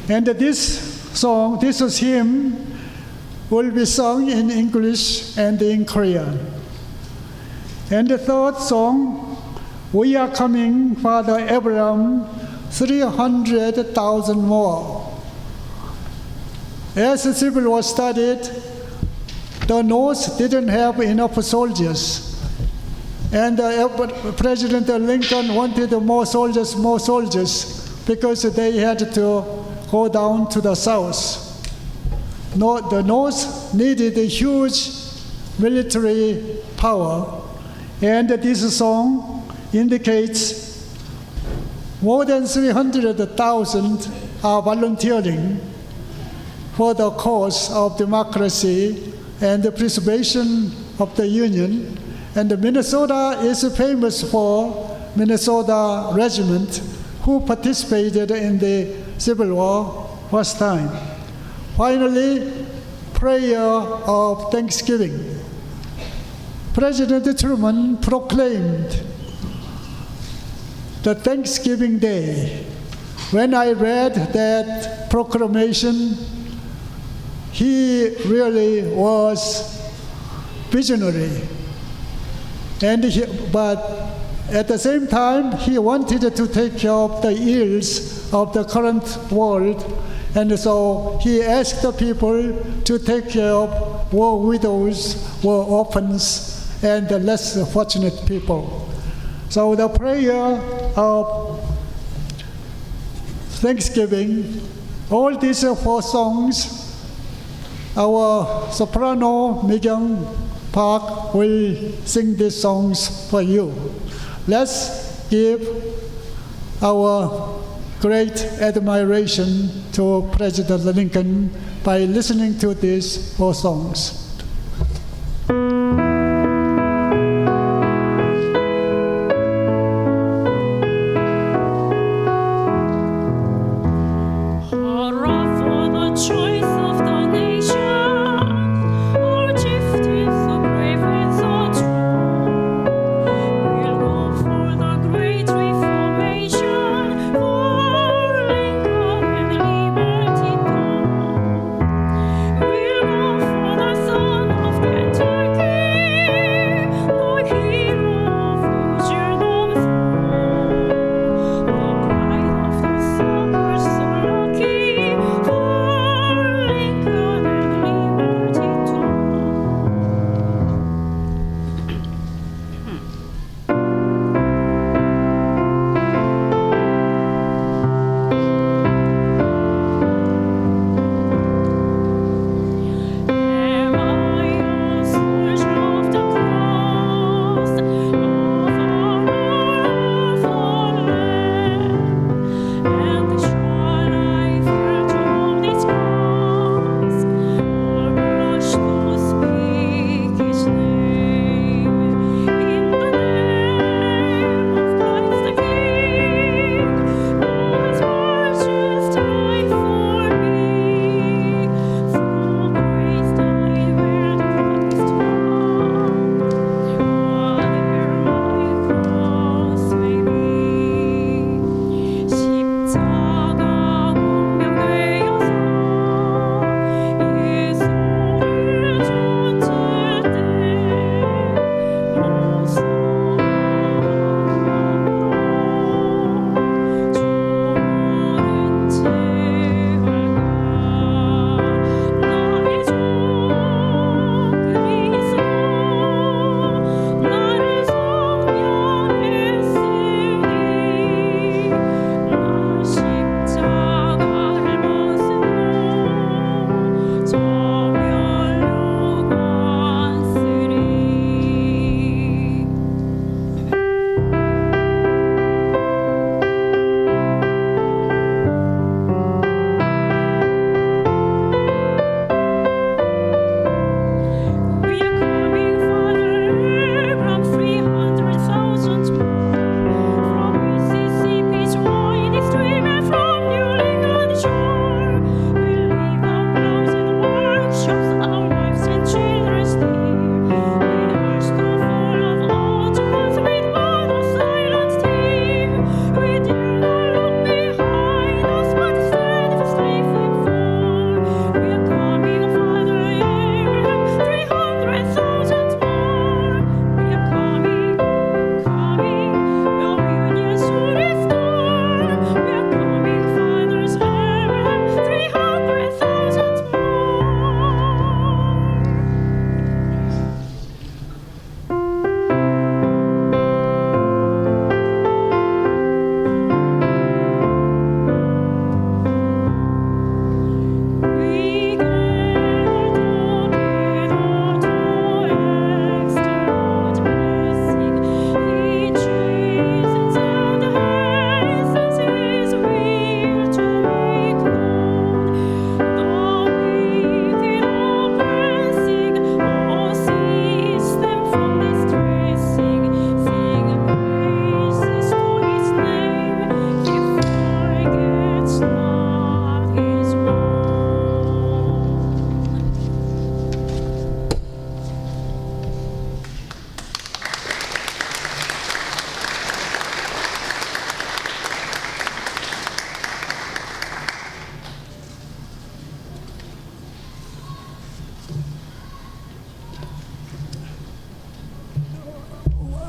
And this song, this hymn, will be sung in English and in Korean. And the third song, We Are Coming, Father Abraham, 300,000 more. As the Civil War started, the North didn't have enough soldiers. And President Lincoln wanted more soldiers, because they had to go down to the South. The North needed a huge military power. And this song indicates more than 300,000 are volunteering for the cause of democracy and the preservation of the Union. And Minnesota is famous for Minnesota Regiment, who participated in the Civil War first time. Finally, prayer of thanksgiving. President Truman proclaimed the Thanksgiving Day. When I read that proclamation, he really was visionary. But at the same time, he wanted to take care of the ills of the current world. And so he asked the people to take care of war widows, war orphans, and the less fortunate people. So the prayer of Thanksgiving, all these 4 songs, our soprano, Migyang Park, will sing these songs for you. Let's give our great admiration to President Lincoln by listening to these 4 songs.
We'll go for the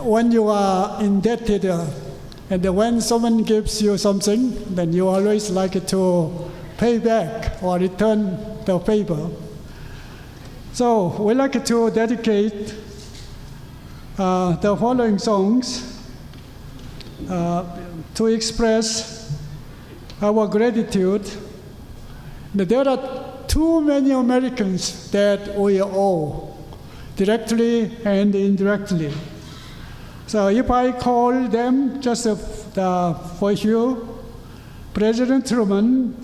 when you are indebted, and when someone gives you something, then you always like to pay back or return the favor. So we like to dedicate the following songs to express our gratitude. There are too many Americans that we owe, directly and indirectly. So if I call them just for you, President Truman,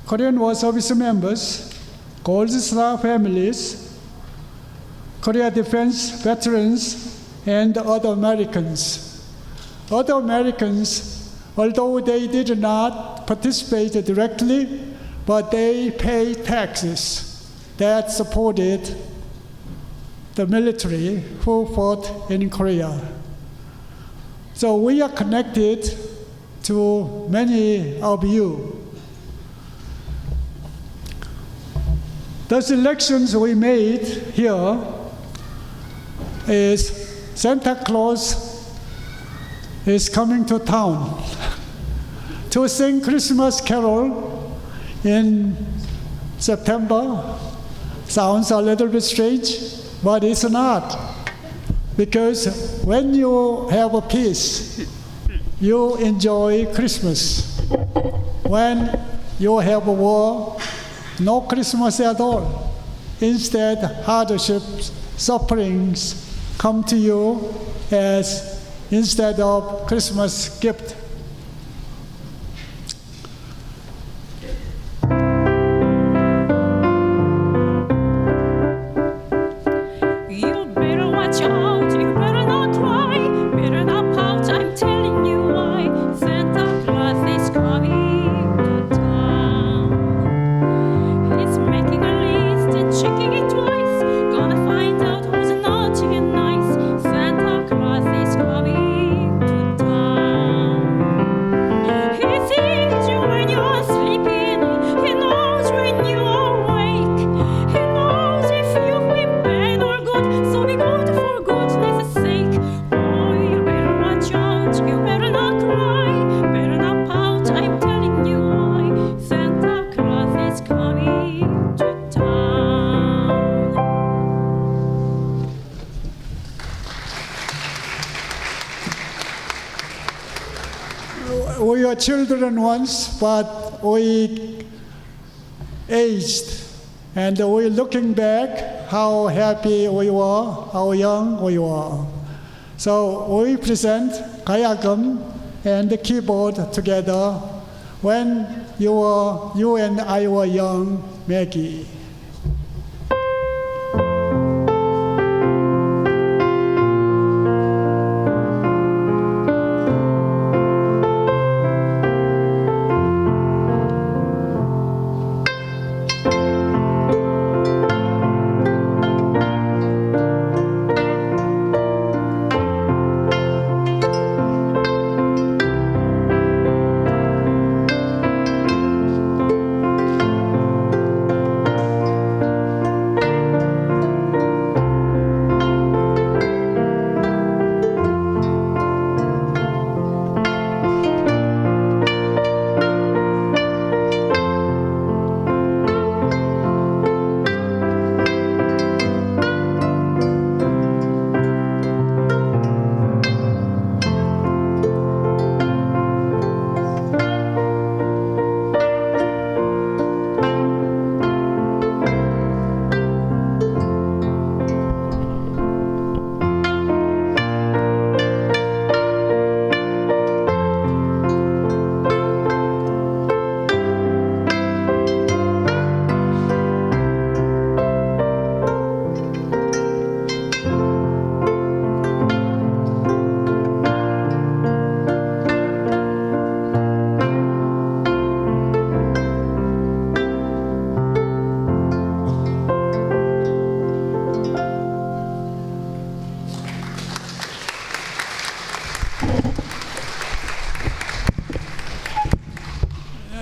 Korean War service members, Gold Star families, Korea defense veterans, and other Americans. Other Americans, although they did not participate directly, but they pay taxes that supported the military who fought in Korea. So we are connected to many of you. The selections we made here is Santa Claus is coming to town to sing Christmas carol in September. Sounds a little bit strange, but it's not. Because when you have a peace, you enjoy Christmas. When you have a war, no Christmas at all. Instead, hardships, sufferings come to you as instead of Christmas gift. We were children once, but we aged, and we're looking back how happy we were, how young we were. So we present Kayagam and the keyboard together when you and I were young, Maggie.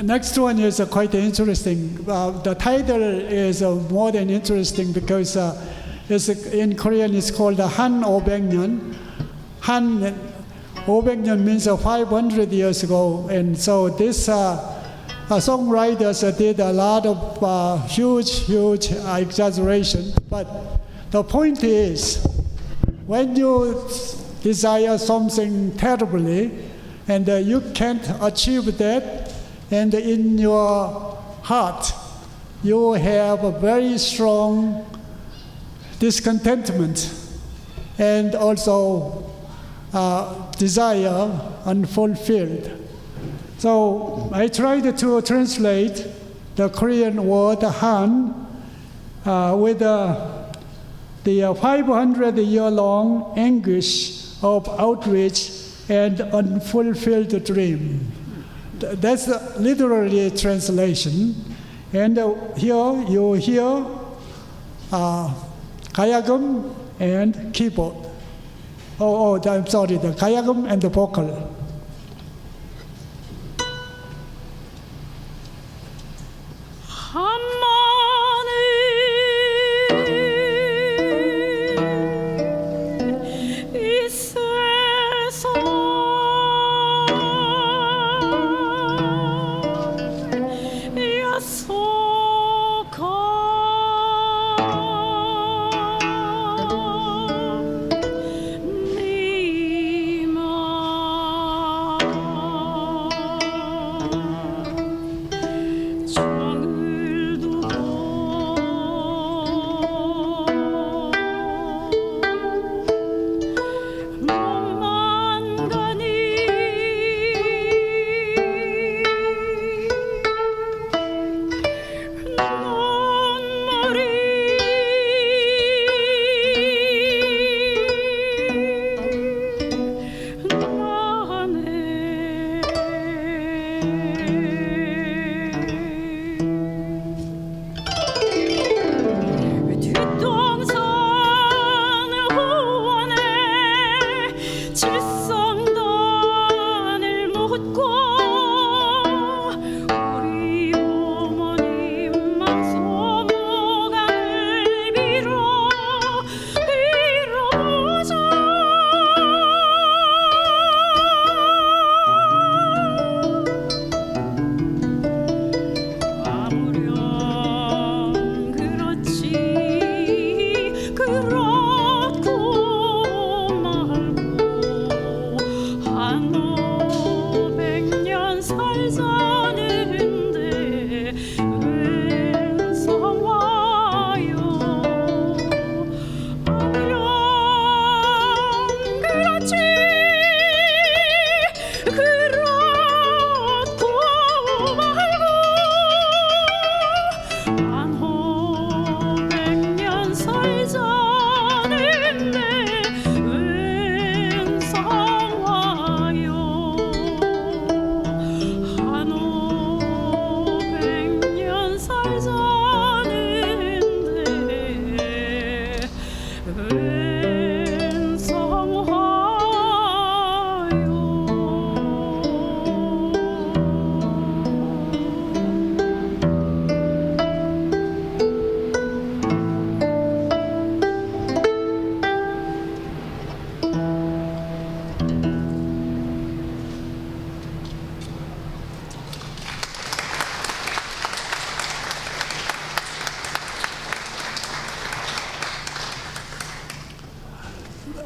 Next one is quite interesting. The title is more than interesting because In Korean, it's called the Han 500년. Han 500년 means 500 years ago. And so this songwriters did a lot of huge exaggeration. But the point is, when you desire something terribly, and you can't achieve that, and in your heart, you have a very strong discontentment and also desire unfulfilled. So I tried to translate the Korean word Han with the 500-year-long anguish of outreach and unfulfilled dream. That's the literary translation. And here you hear 가야금 and keyboard. I'm sorry, the 가야금 and the vocal.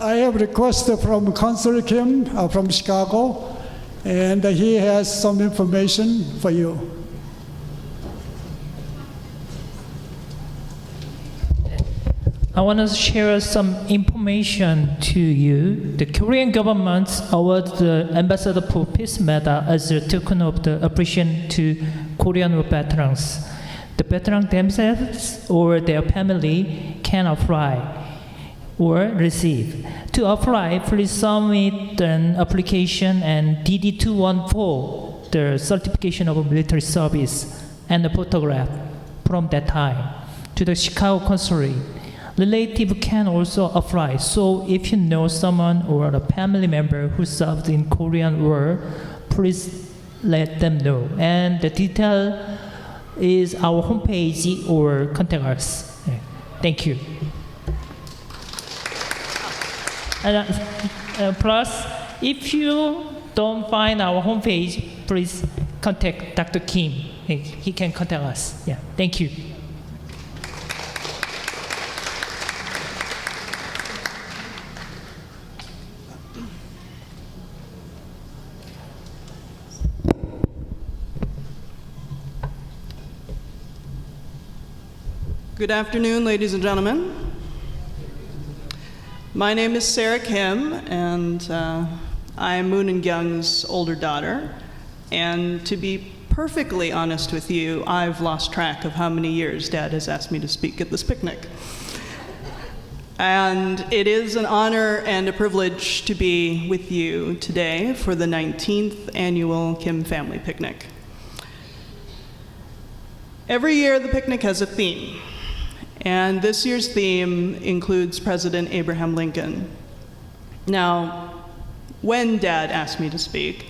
I have a request from Councilor Kim from Chicago, and he has some information for you.
I want to share some information to you. The Korean government awarded the Ambassador for Peace Medal as a token of the appreciation to Korean War veterans. The veterans themselves or their family can apply or receive. To apply, please submit an application and DD-214, the certification of military service, and a photograph from that time to the Chicago consulate. Relative can also apply. So if you know someone or a family member who served in Korean War, please let them know. And the detail is our homepage or contact us. Thank you. And plus, if you don't find our homepage, please contact Dr. Kim. He can contact us. Yeah, thank you.
Good afternoon, ladies and gentlemen. My name is Sarah Kim, and I am Moon and Kyung's older daughter. And to be perfectly honest with you, I've lost track of how many years Dad has asked me to speak at this picnic. And it is an honor and a privilege to be with you today for the 19th annual Kim Family Picnic. Every year, the picnic has a theme. And this year's theme includes President Abraham Lincoln. Now, when Dad asked me to speak,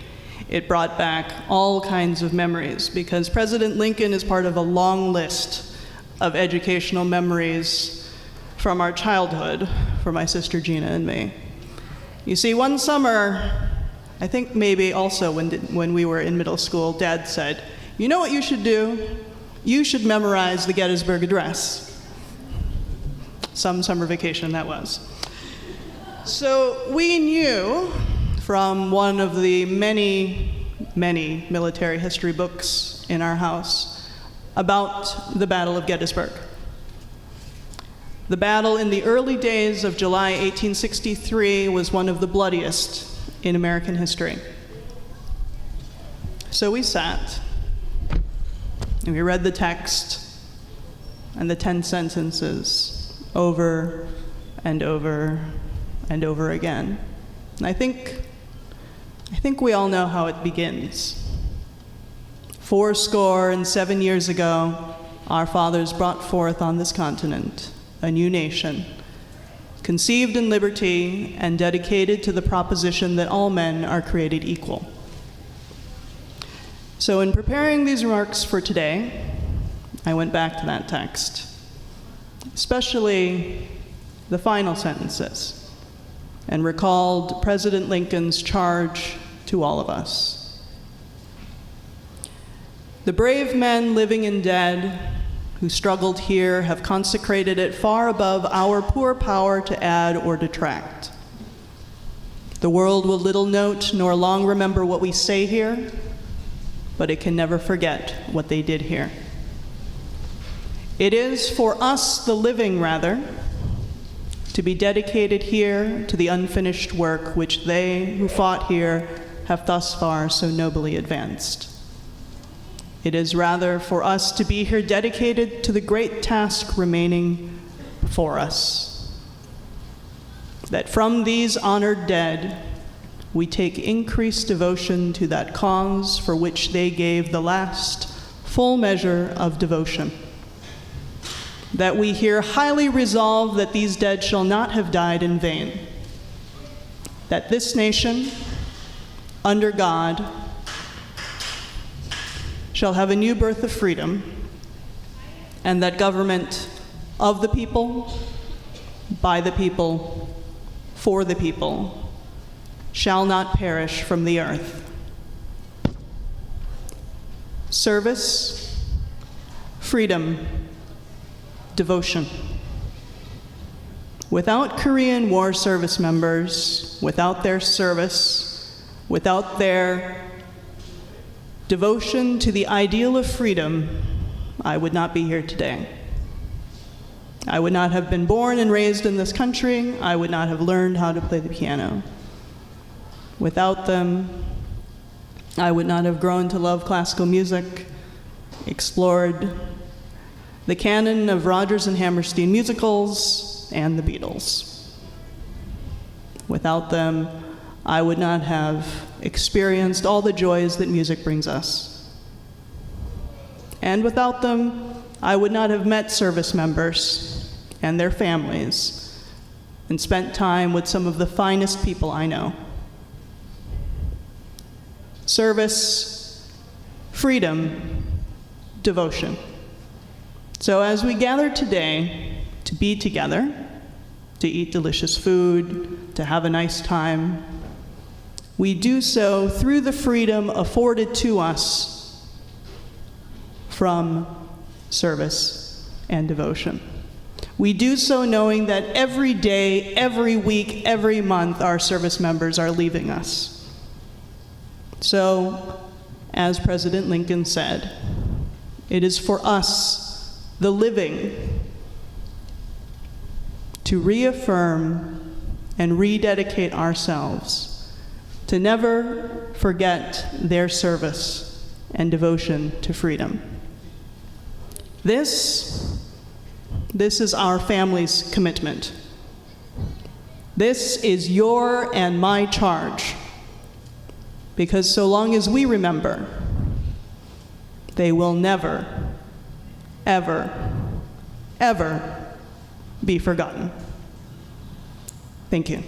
it brought back all kinds of memories, because President Lincoln is part of a long list of educational memories from our childhood for my sister Gina and me. You see, one summer, I think maybe also when we were in middle school, Dad said, "You know what you should do? You should memorize the Gettysburg Address." Some summer vacation that was. So we knew from one of the many, many military history books in our house about the Battle of Gettysburg. The battle in the early days of July 1863 was one of the bloodiest in American history. So we sat and we read the text and the 10 sentences over and over and over again. And I think we all know how it begins. 77 years ago, our fathers brought forth on this continent a new nation, conceived in liberty and dedicated to the proposition that all men are created equal. So in preparing these remarks for today, I went back to that text, especially the final sentences, and recalled President Lincoln's charge to all of us. "The brave men living and dead who struggled here have consecrated it far above our poor power to add or detract. The world will little note nor long remember what we say here, but it can never forget what they did here. It is for us, the living rather, to be dedicated here to the unfinished work which they who fought here have thus far so nobly advanced. It is rather for us to be here dedicated to the great task remaining before us, that from these honored dead we take increased devotion to that cause for which they gave the last full measure of devotion, that we here highly resolve that these dead shall not have died in vain, that this nation, under God, shall have a new birth of freedom, and that government of the people, by the people, for the people, shall not perish from the earth. Service, freedom, devotion. Without Korean War service members, without their service, without their devotion to the ideal of freedom, I would not be here today. I would not have been born and raised in this country. I would not have learned how to play the piano. Without them, I would not have grown to love classical music, explored the canon of Rodgers and Hammerstein musicals, and the Beatles. Without them, I would not have experienced all the joys that music brings us. And without them, I would not have met service members and their families and spent time with some of the finest people I know. Service, freedom, devotion. So as we gather today to be together, to eat delicious food, to have a nice time. We do so through the freedom afforded to us from service and devotion. We do so knowing that every day, every week, every month, our service members are leaving us. So, as President Lincoln said, it is for us, the living, to reaffirm and rededicate ourselves to never forget their service and devotion to freedom. This is our family's commitment. This is your and my charge, because so long as we remember, they will never, ever, ever be forgotten. Thank you.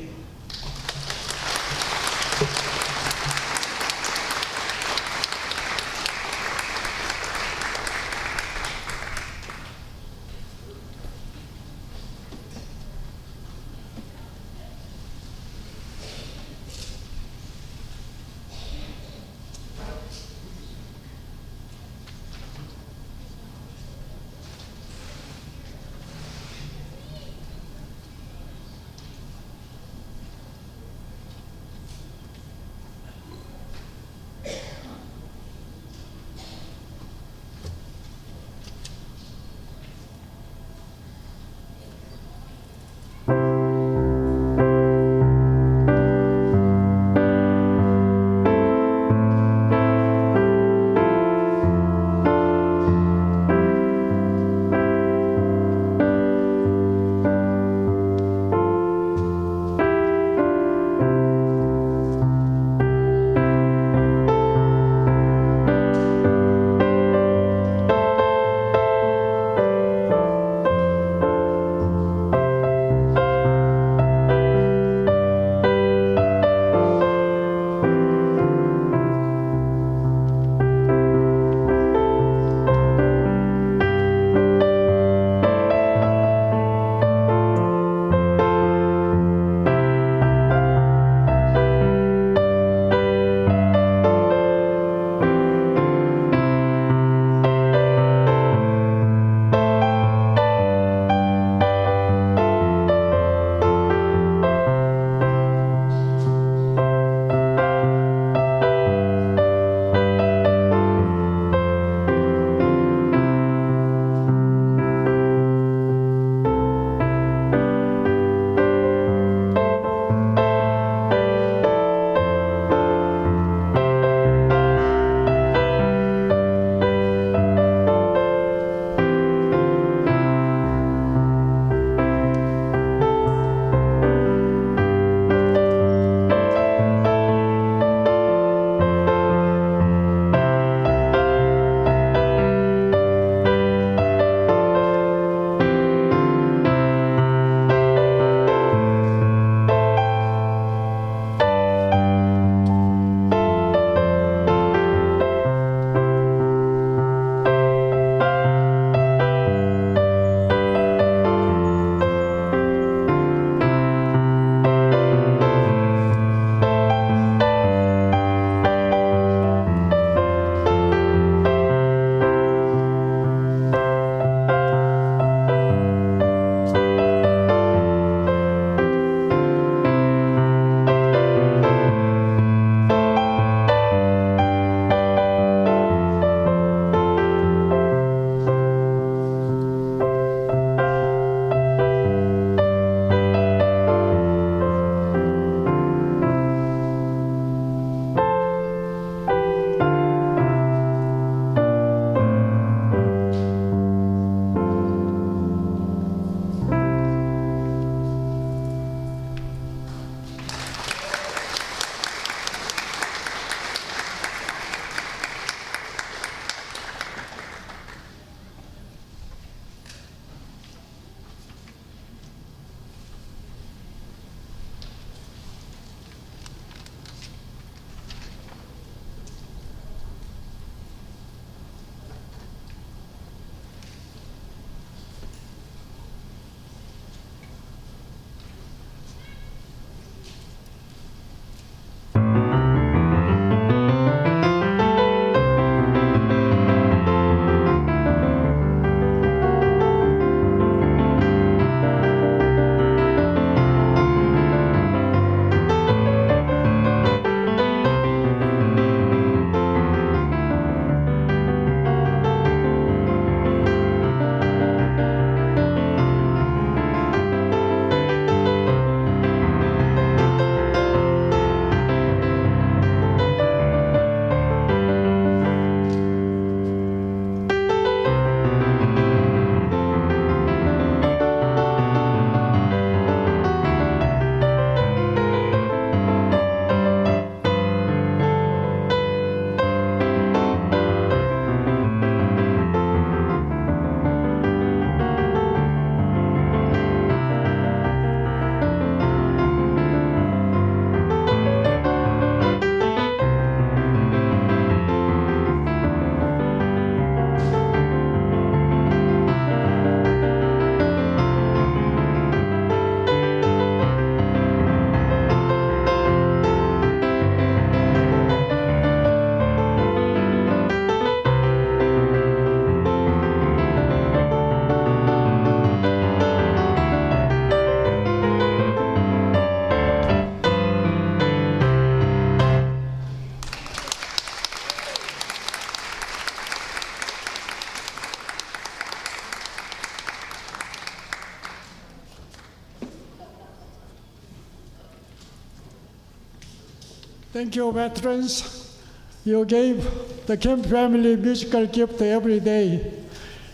Thank you, veterans. You gave the Kim family musical gift every day.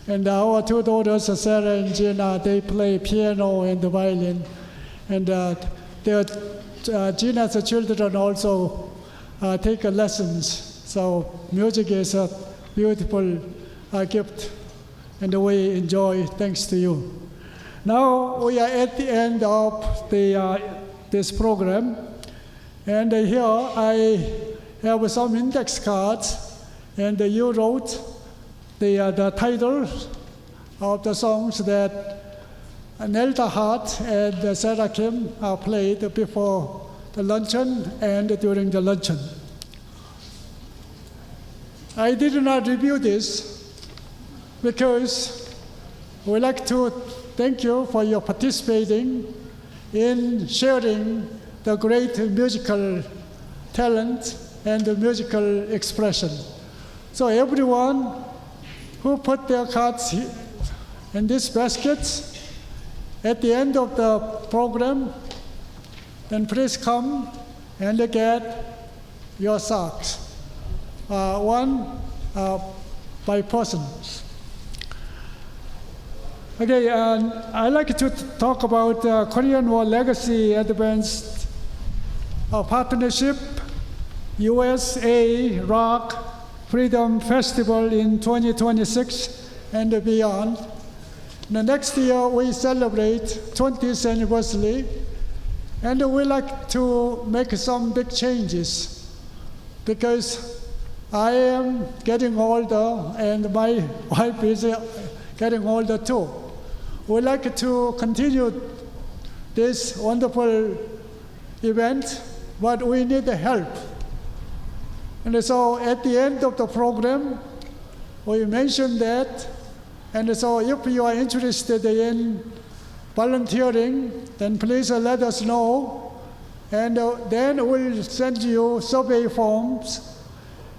And our two daughters, Sarah and Gina, they play piano and the violin. And Gina's children also take lessons. So music is a beautiful gift, and we enjoy thanks to you. Now we are at the end of this program, and here I have some index cards, and you wrote the title of the songs that Nelda Hart and Sarah Kim played before the luncheon and during the luncheon. I did not review this because we'd like to thank you for your participating in sharing the great musical talent and the musical expression. So everyone who put their cards in these baskets at the end of the program, then please come and get your socks, one by person. Okay, I'd like to talk about Korean War Legacy Advanced Partnership USA Rock Freedom Festival in 2026 and beyond. The next year we celebrate 20th anniversary, and we like to make some big changes because I am getting older and my wife is getting older too. We like to continue this wonderful event, but we need help. And so at the end of the program, we mentioned that. And so if you are interested in volunteering, then please let us know. And then we'll send you survey forms.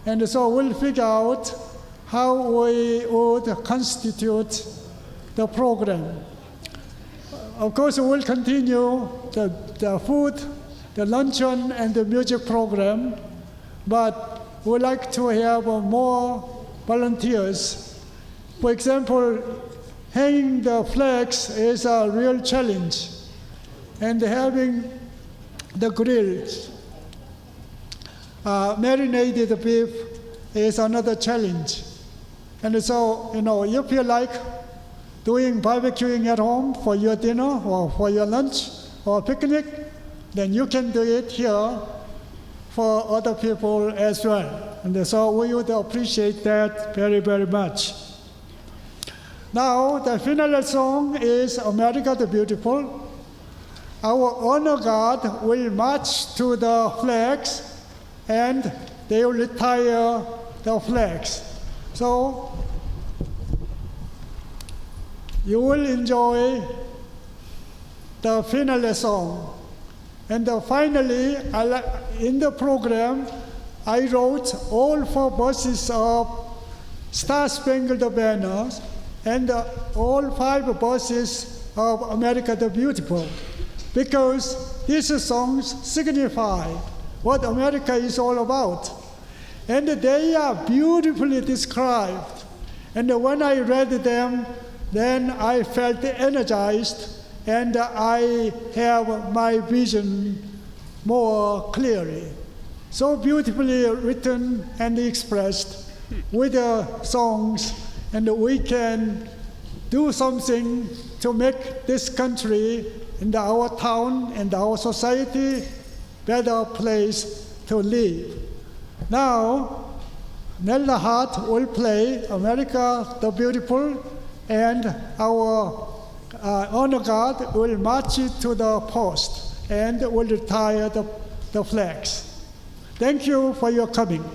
And so we'll figure out how we would constitute the program. Of course, we'll continue the food, the luncheon, and the music program. But we'd like to have more volunteers. For example, hanging the flags is a real challenge, and having the grills, marinated beef is another challenge. And so, if you like doing barbecuing at home for your dinner or for your lunch or picnic, then you can do it here for other people as well. And so we would appreciate that very, very much. Now, the final song is America the Beautiful. Our honor guard will march to the flags and they will retire the flags. So you will enjoy the final song. And finally, in the program, I wrote all 4 verses of Star Spangled Banner and all 5 verses of America the Beautiful, because these songs signify what America is all about. And they are beautifully described. And when I read them, then I felt energized, and I have my vision more clearly. So beautifully written and expressed with the songs, and we can do something to make this country and our town and our society better place to live. Now, Nelda Hart will play America the Beautiful, and our honor guard will march it to the post and will retire the flags. Thank you for your coming.